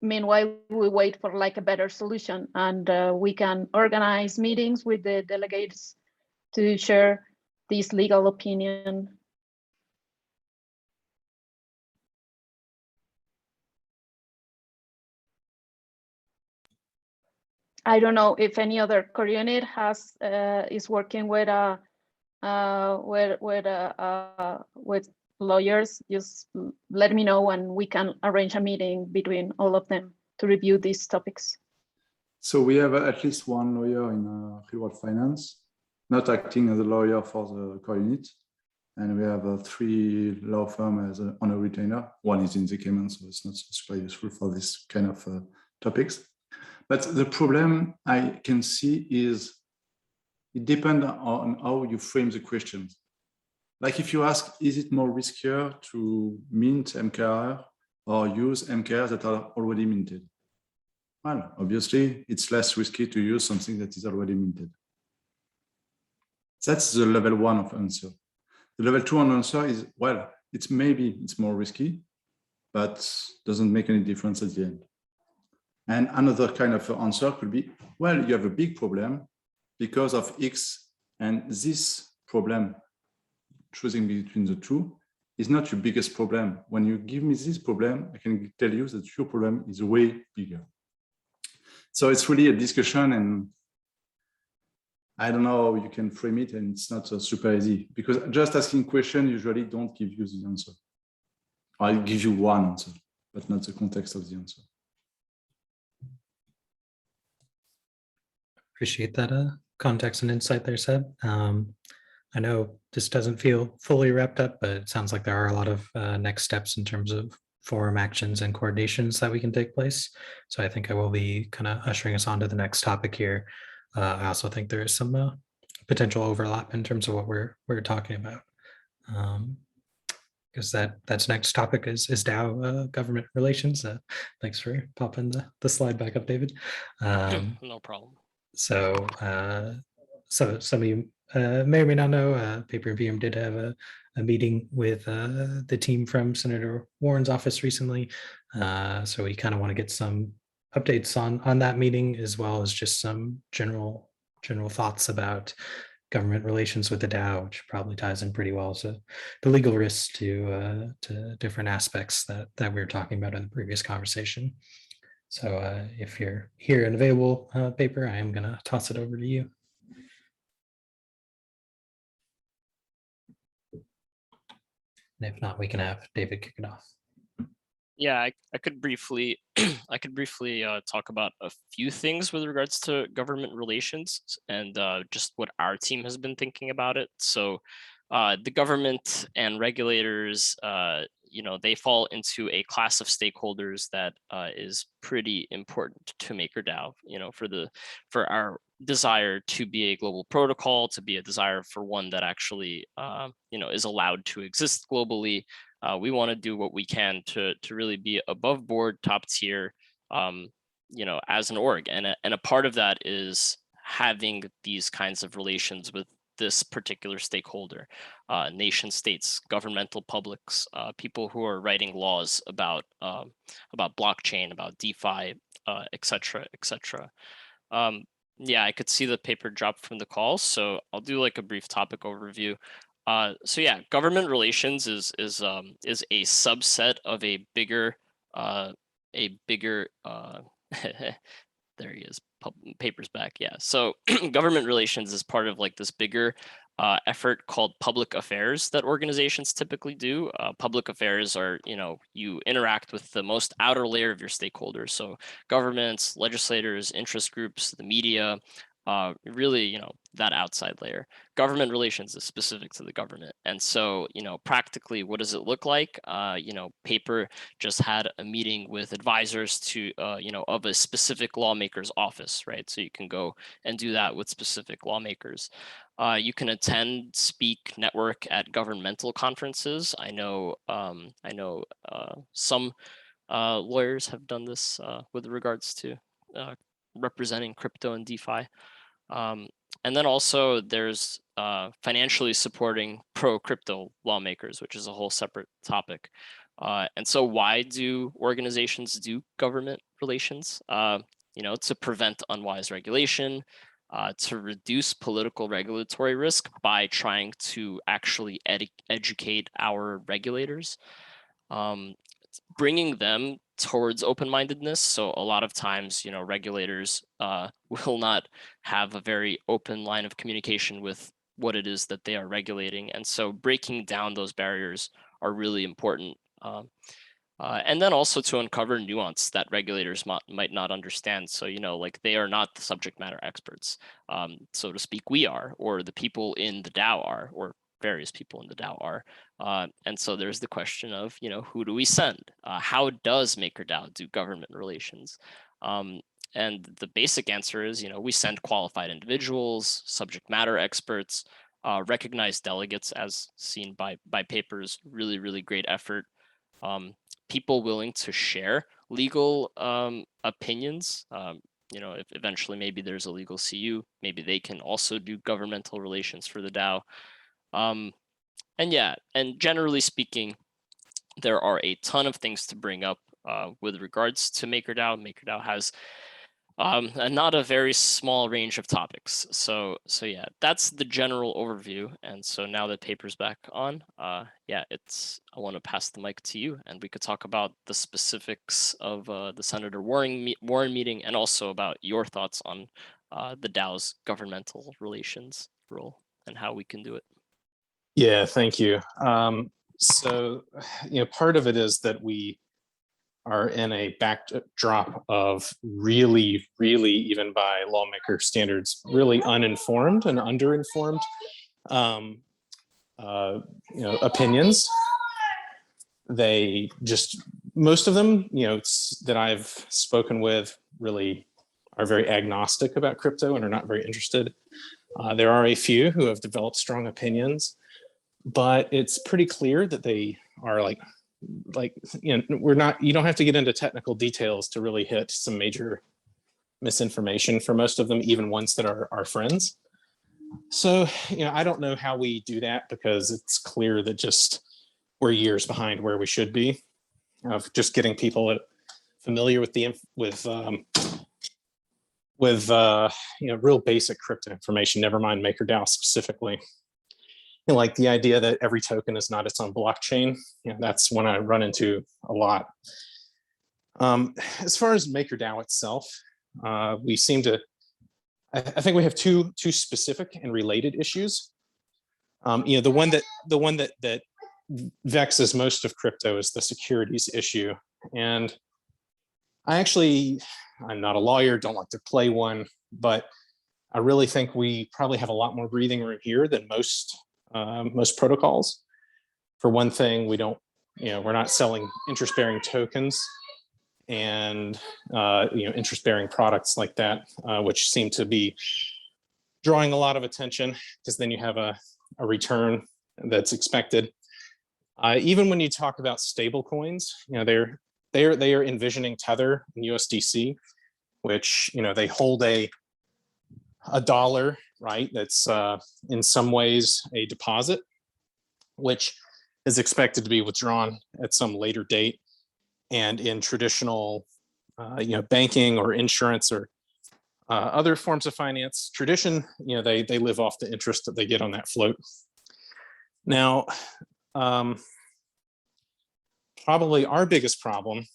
Meanwhile, we wait for like a better solution, and we can organize meetings with the delegates to share this legal opinion. I don't know if any other core unit is working with lawyers. Just let me know and we can arrange a meeting between all of them to review these topics. So we have at least one lawyer in reward finance, not acting as a lawyer for the core unit. And we have 3 law firms on a retainer. One is in the Cayman, so it's not super useful for this kind of topics. But the problem I can see is it depends on how you frame the questions. Like if you ask, is it more riskier to mint MKR or use MKRs that are already minted? Well, obviously, it's less risky to use something that is already minted. That's the level 1 of answer. The level 2 answer is, well, it's more risky, but doesn't make any difference at the end. And another kind of answer could be, well, you have a big problem because of X, and this problem, choosing between the two, is not your biggest problem. When you give me this problem, I can tell you that your problem is way bigger. So it's really a discussion, and I don't know how you can frame it, and it's not super easy, because just asking questions usually don't give you the answer. I'll give you one answer, but not the context of the answer. Appreciate that context and insight there, Seb. I know this doesn't feel fully wrapped up, but it sounds like there are a lot of next steps in terms of forum actions and coordinations that we can take place. So I think I will be kind of ushering us on to the next topic here. I also think there is some potential overlap in terms of what we're talking about. Because that's next topic is DAO government relations. Thanks for popping the slide back up, David. No problem. So some of you may or may not know, Paper and VM did have a meeting with the team from Senator Warren's office recently. So we kind of want to get some updates on that meeting, as well as just some general thoughts about government relations with the DAO, which probably ties in pretty well to the legal risks to different aspects that we were talking about in the previous conversation. So if you're here and available, Paper, I am going to toss it over to you. And if not, we can have David kick it off. Yeah, I could briefly talk about a few things with regards to government relations and just what our team has been thinking about it. So the government and regulators, they fall into a class of stakeholders that is pretty important to MakerDAO, for our desire to be a global protocol, to be a desire for one that actually, is allowed to exist globally. We want to do what we can to really be above board, top tier, as an org. And a part of that is having these kinds of relations with this particular stakeholder, nation states, governmental publics, people who are writing laws about blockchain, about DeFi, et cetera, et cetera. Yeah, I could see the paper drop from the call, so I'll do like a brief topic overview. So yeah, government relations is a subset of a bigger there he is, paper's back. Yeah, so government relations is part of like this bigger effort called public affairs that organizations typically do. Public affairs are, you interact with the most outer layer of your stakeholders. So governments, legislators, interest groups, the media, really, that outside layer. Government relations is specific to the government. And so, practically, what does it look like? Paper just had a meeting with advisors to, of a specific lawmaker's office, right? So you can go and do that with specific lawmakers. You can attend, speak, network at governmental conferences. I know some lawyers have done this with regards to representing crypto and DeFi. And then also there's financially supporting pro-crypto lawmakers, which is a whole separate topic. And so why do organizations do government relations? To prevent unwise regulation, to reduce political regulatory risk by trying to actually educate our regulators, bringing them towards open-mindedness. So a lot of times, regulators will not have a very open line of communication with what it is that they are regulating. And so breaking down those barriers are really important. And then also to uncover nuance that regulators might not understand. So, like they are not the subject matter experts, so to speak, we are, or the people in the DAO are, or various people in the DAO are. And so there's the question of, who do we send? How does MakerDAO do government relations? And the basic answer is, we send qualified individuals, subject matter experts, recognized delegates, as seen by papers, really, really great effort. People willing to share legal opinions. If eventually maybe there's a legal CU, maybe they can also do governmental relations for the DAO. And generally speaking, there are a ton of things to bring up with regards to MakerDAO. MakerDAO has not a very small range of topics. So yeah, that's the general overview. And so now that paper's back on, I want to pass the mic to you, and we could talk about the specifics of the Senator Warren meeting, and also about your thoughts on the DAO's governmental relations role and how we can do it. Yeah, thank you. So, part of it is that we are in a backdrop of really, even by lawmaker standards, really uninformed and underinformed opinions. They just, most of them, that I've spoken with really are very agnostic about crypto and are not very interested. There are a few who have developed strong opinions, but it's pretty clear that they are you don't have to get into technical details to really hit some major misinformation for most of them, even ones that are our friends. So, I don't know how we do that, because it's clear that just we're years behind where we should be of just getting people familiar with real basic crypto information, never mind MakerDAO specifically. Like the idea that every token is not its own blockchain, that's one I run into a lot. As far as MakerDAO itself, we seem to, I think we have two specific and related issues. The one that vexes most of crypto is the securities issue And I'm not a lawyer, don't like to play one, but I really think we probably have a lot more breathing room here than most protocols. For one thing, we're not selling interest-bearing tokens and interest-bearing products like that, which seem to be drawing a lot of attention, because then you have a return that's expected. Even when you talk about stable coins, they are envisioning Tether and USDC, which they hold a dollar, right? That's in some ways a deposit, which is expected to be withdrawn at some later date. And in traditional, banking or insurance or other forms of finance tradition, they live off the interest that they get on that float. Now, probably our biggest problem,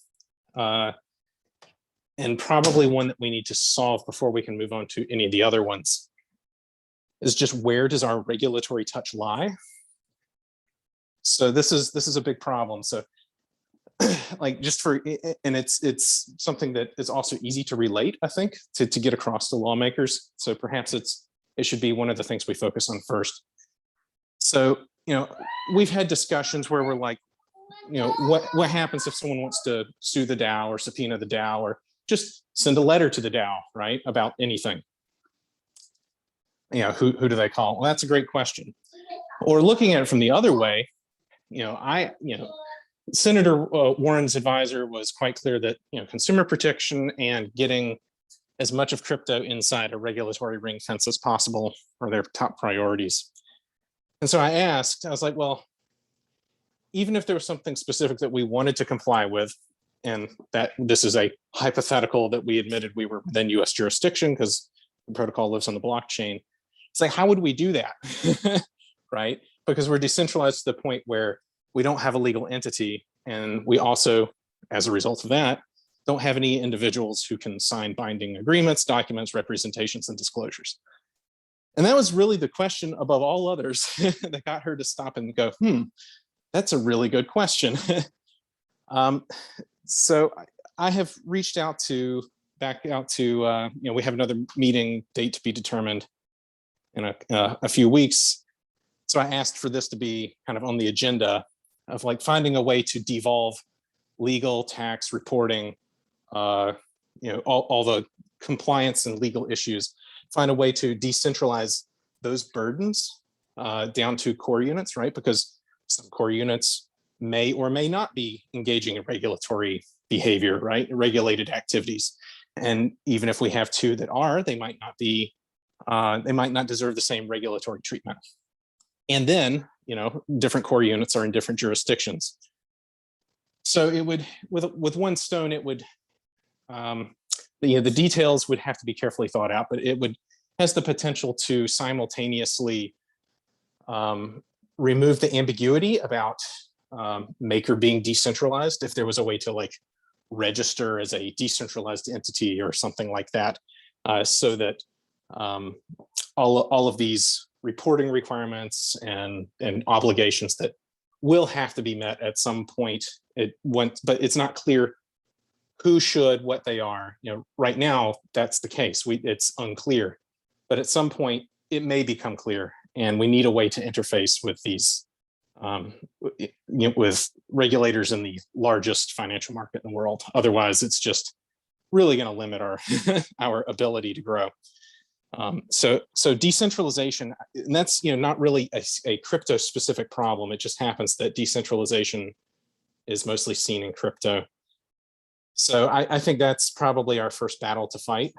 and probably one that we need to solve before we can move on to any of the other ones, is just where does our regulatory touch lie? So this is a big problem. So like it's something that is also easy to relate, I think, to get across to lawmakers. So perhaps it should be one of the things we focus on first. So, we've had discussions where we're like, what happens if someone wants to sue the DAO or subpoena the DAO or just send a letter to the DAO, right, about anything? Who do they call? Well, that's a great question. Or looking at it from the other way, Senator Warren's advisor was quite clear that consumer protection and getting as much of crypto inside a regulatory ring fence as possible are their top priorities. And so I was like, well, even if there was something specific that we wanted to comply with, and that this is a hypothetical that we admitted we were within US jurisdiction because the protocol lives on the blockchain, it's like, how would we do that? Right? Because we're decentralized to the point where we don't have a legal entity. And we also, as a result of that, don't have any individuals who can sign binding agreements, documents, representations, and disclosures. And that was really the question above all others that got her to stop and go, that's a really good question. So I have reached out to, we have another meeting date to be determined in a few weeks. So I asked for this to be kind of on the agenda of like finding a way to devolve legal, tax, reporting, all the compliance and legal issues, find a way to decentralize those burdens down to core units, right? Because some core units may or may not be engaging in regulatory behavior, right? Regulated activities. And even if we have two that are, they might not be, they might not deserve the same regulatory treatment. And then, different core units are in different jurisdictions. So it would, with one stone, it would, the details would have to be carefully thought out, but it has the potential to simultaneously remove the ambiguity about Maker being decentralized, if there was a way to like register as a decentralized entity or something like that, so that all of these reporting requirements and obligations that will have to be met at some point, but it's not clear who should, what they are. Right now that's the case. It's unclear, but at some point it may become clear, and we need a way to interface with these, with regulators in the largest financial market in the world. Otherwise, it's just really going to limit our our ability to grow. So decentralization, and that's not really a crypto specific problem. It just happens that decentralization is mostly seen in crypto. So I think that's probably our first battle to fight.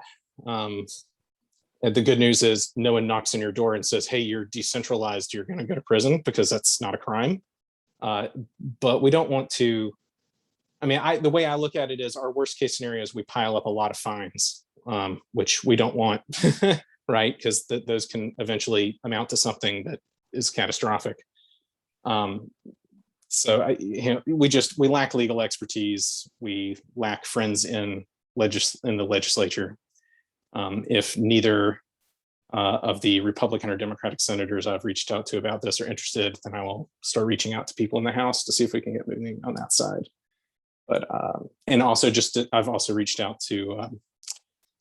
And the good news is no one knocks on your door and says, hey, you're decentralized, you're going to go to prison, because that's not a crime. But we don't want to, the way I look at it is our worst case scenario is we pile up a lot of fines, which we don't want, right? Because those can eventually amount to something that is catastrophic. So we lack legal expertise. We lack friends in the legislature. If neither of the Republican or Democratic senators I've reached out to about this are interested, then I will start reaching out to people in the House to see if we can get moving on that side. But and also I've also reached out to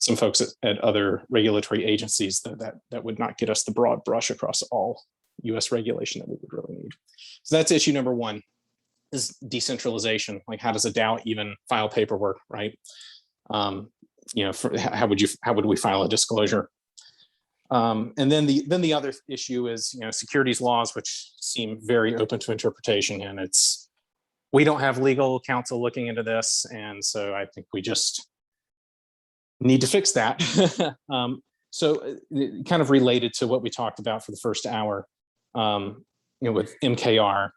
some folks at other regulatory agencies that would not get us the broad brush across all U.S. regulation that we would really need. So that's issue number one, is decentralization. Like, how does a DAO even file paperwork, right? You know, how would we file a disclosure? And then the other issue is, you know, securities laws, which seem very open to interpretation, and we don't have legal counsel looking into this, and so I think we just need to fix that. So kind of related to what we talked about for the first hour, you know, with MKR,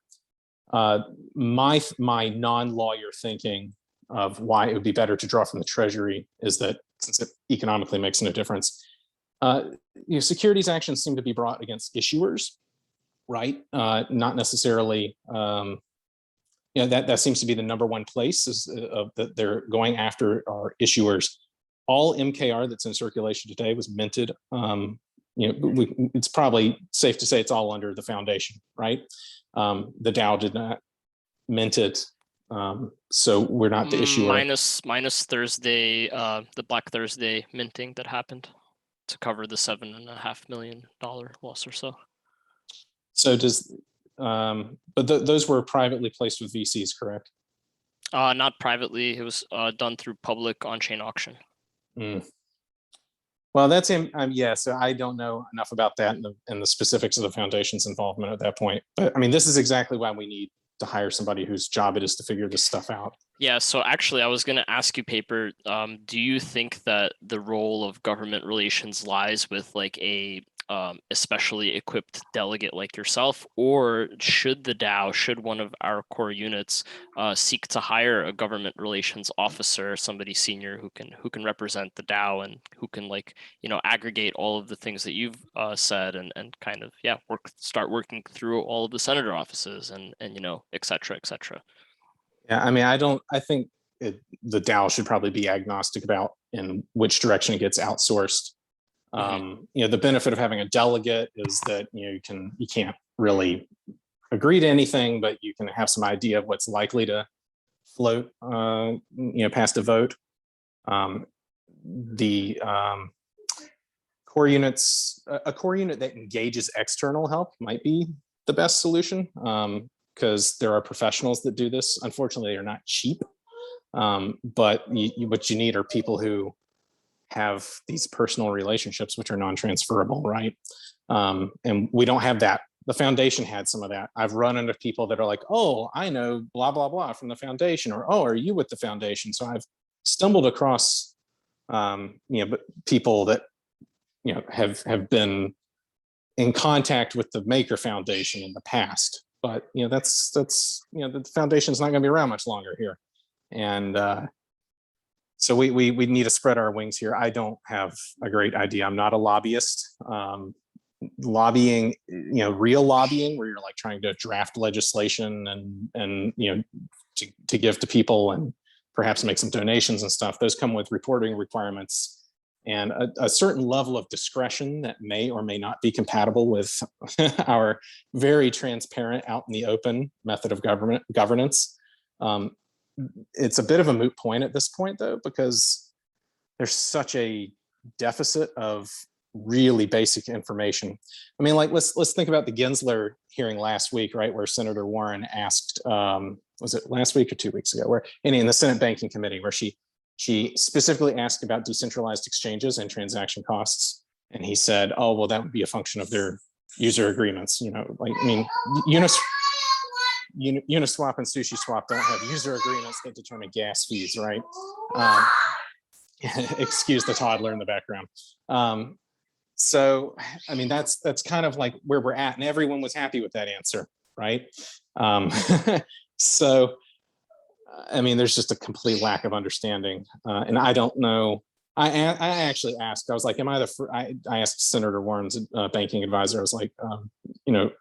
my non-lawyer thinking of why it would be better to draw from the Treasury is that, since it economically makes no difference, you know, securities actions seem to be brought against issuers, right? Not necessarily. You know, that seems to be the number one place that they're going after are issuers. All MKR that's in circulation today was minted. You know, it's probably safe to say it's all under the foundation, right? The DAO did not mint it, so we're not the issuer. Minus Thursday, the Black Thursday minting that happened to cover the $7.5 million loss or so. So does, but those were privately placed with VCs, correct? Not privately. It was done through public on-chain auction. Mm. Well, that's him. Yeah, so I don't know enough about that and the specifics of the foundation's involvement at that point. But I mean, this is exactly why we need to hire somebody whose job it is to figure this stuff out. Yeah, so actually I was going to ask you, Paper, do you think that the role of government relations lies with like a especially equipped delegate like yourself, or should the DAO, should one of our core units seek to hire a government relations officer, somebody senior who can represent the DAO and who can, like, you know, aggregate all of the things that you've said and kind of, yeah, start working through all of the senator offices and you know, et cetera, et cetera. Yeah, I mean, I think the DAO should probably be agnostic about in which direction it gets outsourced. You know, the benefit of having a delegate is that, you know, you can't really agree to anything, but you can have some idea of what's likely to float, you know, past a vote. The core units, a core unit that engages external help might be the best solution, because there are professionals that do this. Unfortunately, they're not cheap, but what you need are people who have these personal relationships which are non-transferable, right? And we don't have that. The foundation had some of that. I've run into people that are like, oh, I know blah, blah, blah from the foundation, or, oh, are you with the foundation? So I've stumbled across, you know, but people that, you know, have been in contact with the Maker Foundation in the past. But, you know, that's, you know, the foundation's not gonna be around much longer here. And, so we need to spread our wings here. I don't have a great idea. I'm not a lobbyist. Lobbying, you know, real lobbying where you're like trying to draft legislation and you know, to give to people and perhaps make some donations and stuff. Those come with reporting requirements and a certain level of discretion that may or may not be compatible with our very transparent, out in the open method of governance. It's a bit of a moot point at this point, though, because there's such a deficit of really basic information. I mean, like, let's think about the Gensler hearing last week, right, where Senator Warren asked, was it last week or 2 weeks ago, where in the Senate Banking Committee, where she specifically asked about decentralized exchanges and transaction costs, and he said, oh, well, that would be a function of their user agreements. You know, like, I mean, Uniswap and SushiSwap don't have user agreements that determine gas fees, right? Excuse the toddler in the background. So, I mean, that's kind of like where we're at, and everyone was happy with that answer, right? So, I mean, there's just a complete lack of understanding, and I don't know. I actually asked. I was like, "Am I the?" I asked Senator Warren's banking advisor. I was like, "You know,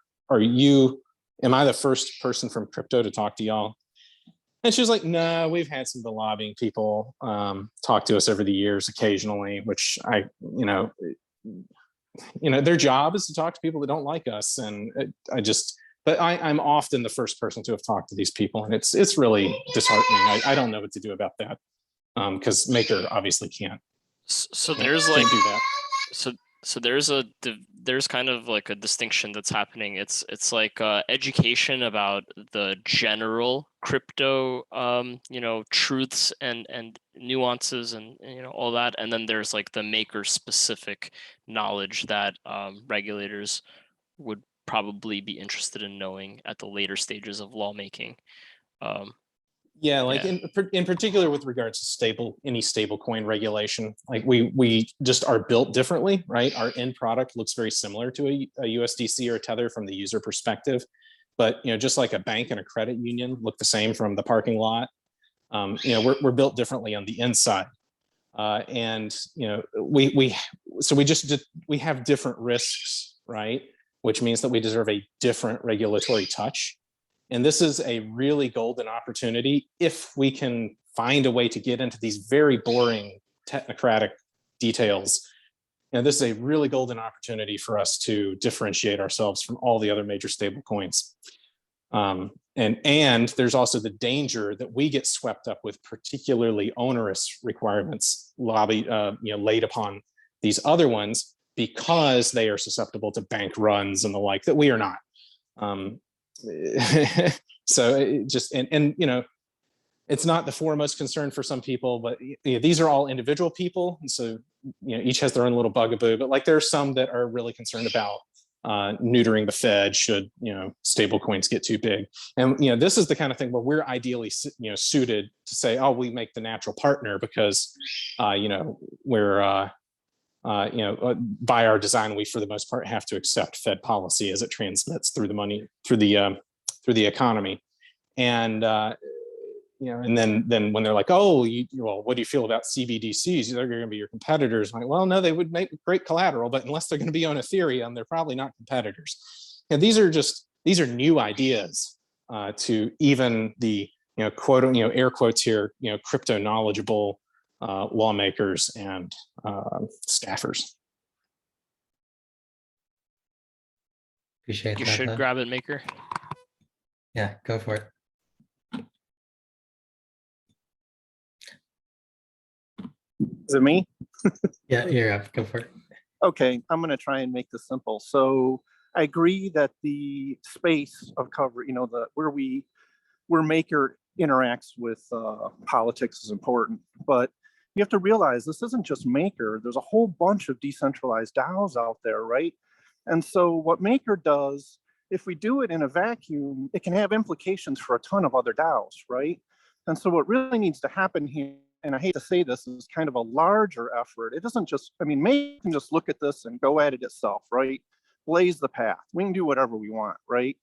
am I the first person from crypto to talk to y'all?" And she was like, no, we've had some of the lobbying people talk to us over the years occasionally, which you know, their job is to talk to people that don't like us. And but I'm often the first person to have talked to these people, and it's really disheartening. I don't know what to do about that, because Maker obviously can't. So there's like Can't do that. so there's kind of like a distinction that's happening. It's like education about the general crypto truths and nuances and all that, and then there's like the Maker specific knowledge that regulators would probably be interested in knowing at the later stages of lawmaking. Yeah, like Yeah. in particular with regards to any stable coin regulation, like we just are built differently, right? Our end product looks very similar to a USDC or a Tether from the user perspective, but just like a bank and a credit union look the same from the parking lot. We're built differently on the inside, and we have different risks, right? Which means that we deserve a different regulatory touch. And this is a really golden opportunity if we can find a way to get into these very boring technocratic details. This is a really golden opportunity for us to differentiate ourselves from all the other major stable coins. And there's also the danger that we get swept up with particularly onerous requirements laid upon these other ones because they are susceptible to bank runs and the like that we are not. So it just it's not the foremost concern for some people, but these are all individual people, and so each has their own little bugaboo. But like there are some that are really concerned about neutering the Fed should stable coins get too big, and this is the kind of thing where we're ideally suited to say, oh, we make the natural partner because we're by our design, we for the most part have to accept Fed policy as it transmits through the money, through the economy, and and then when they're like, oh, well, what do you feel about CBDCs? They're going to be your competitors. I'm like, well, no, they would make great collateral, but unless they're going to be on Ethereum, they're probably not competitors. And these are new ideas to even the quote air quotes here crypto knowledgeable lawmakers and staffers. Appreciate You that. should grab it, Maker. Yeah, go for it. Is it me? Yeah, you're up. Go for it. Okay, I'm going to try and make this simple. So I agree that the space of cover, where Maker interacts with politics is important, but you have to realize this isn't just Maker. There's a whole bunch of decentralized DAOs out there, right? And so what Maker does, if we do it in a vacuum, it can have implications for a ton of other DAOs, right? And so what really needs to happen here, and I hate to say this, is kind of a larger effort. It doesn't just, Maker can just look at this and go at it itself, right? Blaze the path. We can do whatever we want, right?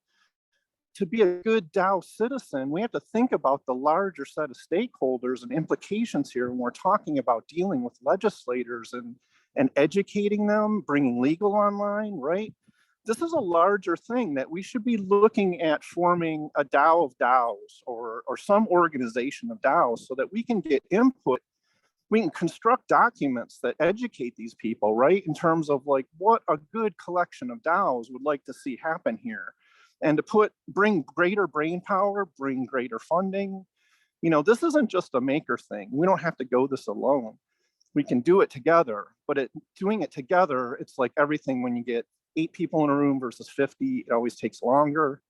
To be a good DAO citizen, we have to think about the larger set of stakeholders and implications here when we're talking about dealing with legislators and educating them, bringing legal online, right? This is a larger thing that we should be looking at forming a DAO of DAOs or some organization of DAOs so that we can get input. We can construct documents that educate these people, right? In terms of like what a good collection of DAOs would like to see happen here. And to bring greater brain power, bring greater funding. This isn't just a Maker thing. We don't have to go this alone. We can do it together, but doing it together, it's like everything when you get 8 people in a room versus 50, it always takes longer.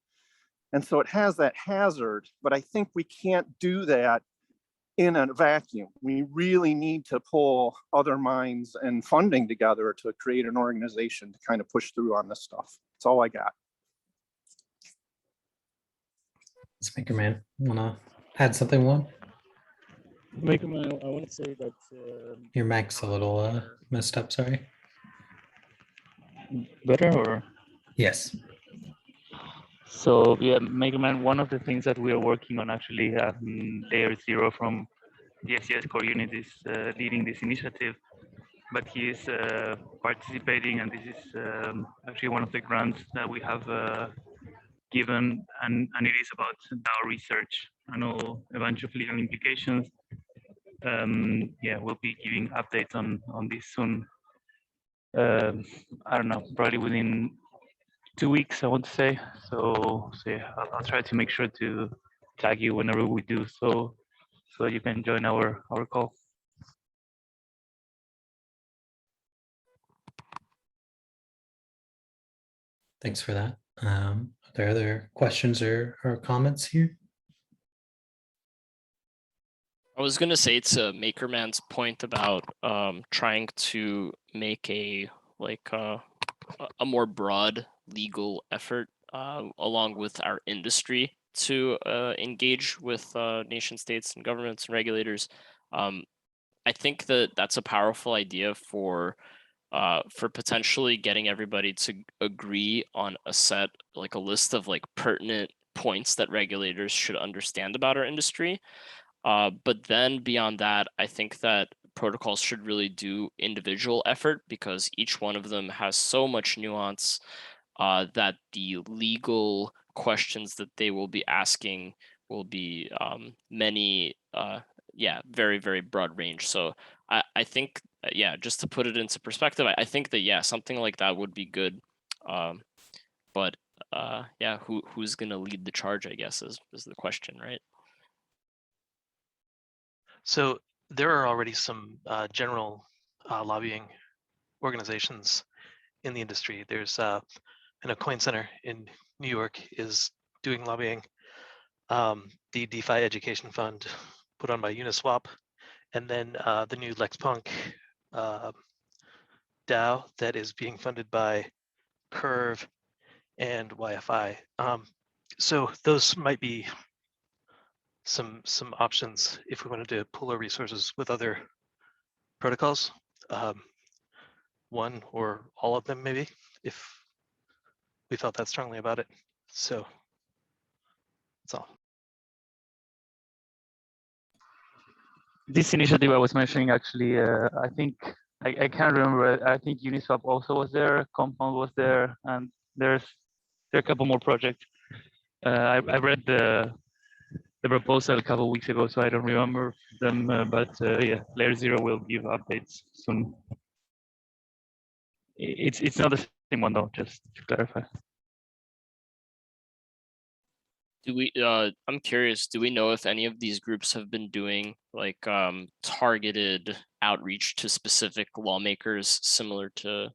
And so it has that hazard, but I think we can't do that in a vacuum. We really need to pull other minds and funding together to create an organization to kind of push through on this stuff. That's all I got. Let's Maker Man. Wanna add something, Juan? Maker Man, I want to say that Your mic's a little messed up. Sorry. better or Yes. so yeah, Maker Man. One of the things that we are working on actually, Layer Zero from the SES core unit is leading this initiative, but he is participating, and this is actually one of the grants that we have given, and it is about DAO research and all a bunch of legal implications. Yeah, we'll be giving updates on this soon. I don't know, probably within 2 weeks, I want to say. So yeah, I'll try to make sure to tag you whenever we do so you can join our call. Thanks for that. Are there other questions or comments here? I was gonna say to Makerman's point about trying to make a more broad legal effort along with our industry to engage with nation states and governments and regulators. I think that that's a powerful idea for potentially getting everybody to agree on a list of like pertinent points that regulators should understand about our industry. But then beyond that, I think that protocols should really do individual effort because each one of them has so much nuance that the legal questions that they will be asking will be many, very, very broad range. So I think, just to put it into perspective, I think that, something like that would be good. But who's going to lead the charge, I guess, is the question, right? So there are already some general lobbying organizations in the industry. There's Coin Center in New York is doing lobbying. The DeFi Education Fund put on by Uniswap, and then the new LexPunk DAO that is being funded by Curve and YFI. So those might be some options if we wanted to pool our resources with other protocols. One or all of them, maybe, if we felt that strongly about it. So that's all. This initiative I was mentioning, actually, I think I can't remember. I think Uniswap also was there, Compound was there, and there are a couple more projects. I read the proposal a couple of weeks ago, so I don't remember them. But yeah, Layer 0 will give updates soon. It's not the same one though, just to clarify. Do we? I'm curious. Do we know if any of these groups have been doing like targeted outreach to specific lawmakers, similar to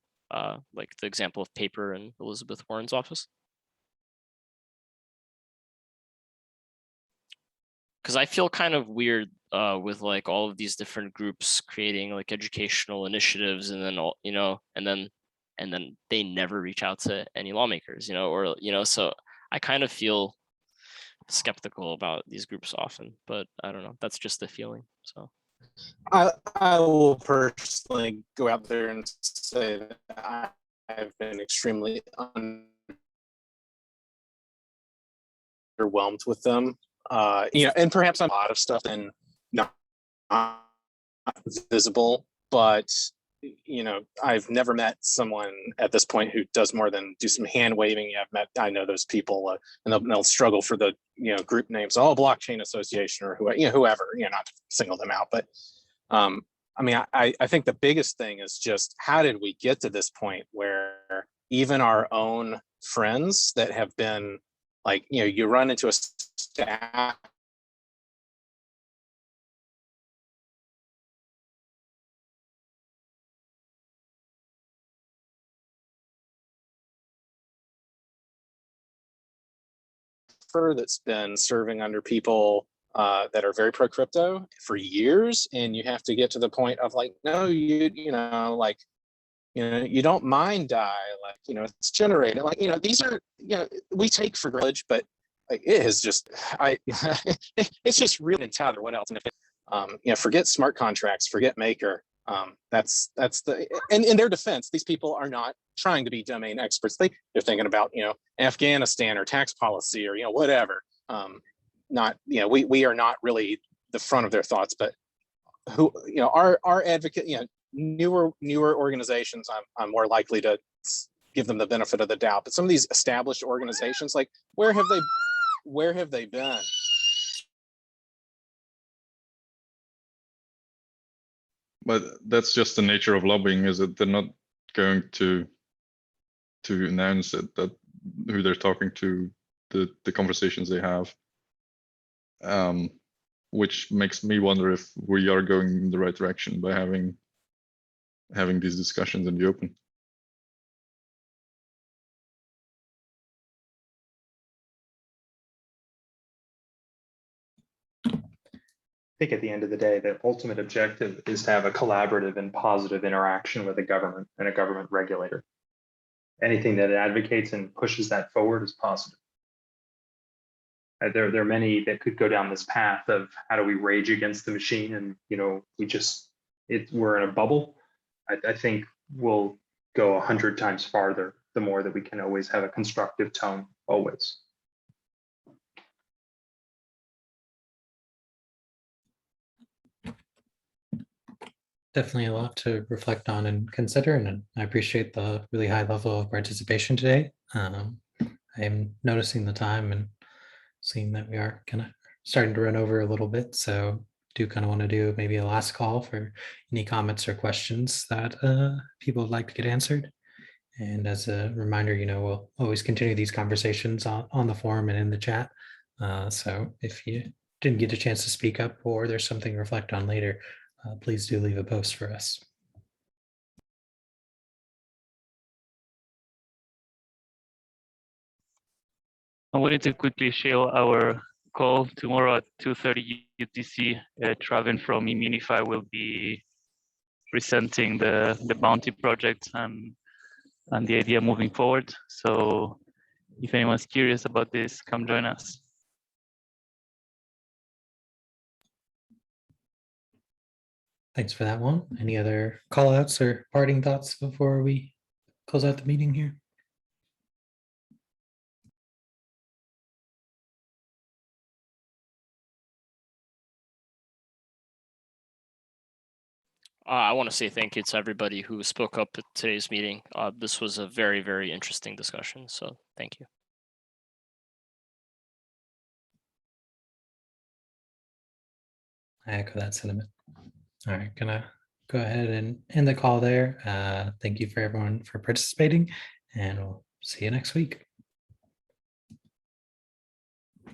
like the example of Paper in Elizabeth Warren's office? Because I feel kind of weird with like all of these different groups creating like educational initiatives, and then and then they never reach out to any lawmakers, So I kind of feel skeptical about these groups often, but I don't know. That's just the feeling. So I will personally go out there and say that I've been extremely underwhelmed with them. And perhaps I'm a lot of stuff and not visible, but I've never met someone at this point who does more than do some hand waving. I know those people, and they'll struggle for the group names, blockchain association or whoever, not to single them out, but I think the biggest thing is just how did we get to this point where even our own friends that have been like, you run into a staff that's been serving under people that are very pro crypto for years, and you have to get to the point of like, no, you don't mind DAI, it's generated, these are, we take for granted, but it is just, it's just really tether. What else? And if forget smart contracts, forget Maker. That's the, and in their defense, these people are not trying to be domain experts. They're thinking about Afghanistan or tax policy or whatever. We are not really the front of their thoughts, but who our advocate, newer organizations, I'm more likely to give them the benefit of the doubt. But some of these established organizations, like where have they been? But that's just the nature of lobbying, is that they're not going to announce it, that who they're talking to, the conversations they have, which makes me wonder if we are going in the right direction by having these discussions in the open. I think at the end of the day, the ultimate objective is to have a collaborative and positive interaction with a government and a government regulator. Anything that advocates and pushes that forward is positive. There are many that could go down this path of how do we rage against the machine, and we're in a bubble. I think we'll go 100 times farther the more that we can always have a constructive tone, always. Definitely a lot to reflect on and consider, and I appreciate the really high level of participation today. I'm noticing the time and seeing that we are kind of starting to run over a little bit, so do kind of want to do maybe a last call for any comments or questions that people would like to get answered. And as a reminder, we'll always continue these conversations on the forum and in the chat. So if you didn't get a chance to speak up or there's something to reflect on later, please do leave a post for us. I wanted to quickly share our call tomorrow at 2:30 UTC. Traven from Immunify will be presenting the Bounty project and the idea moving forward. So if anyone's curious about this, come join us. Thanks for that one. Any other call outs or parting thoughts before we close out the meeting here? I want to say thank you to everybody who spoke up at today's meeting. This was a very, very interesting discussion, so thank you. I echo that sentiment. All right, gonna go ahead and end the call there. Thank you for everyone for participating, and we'll see you next week.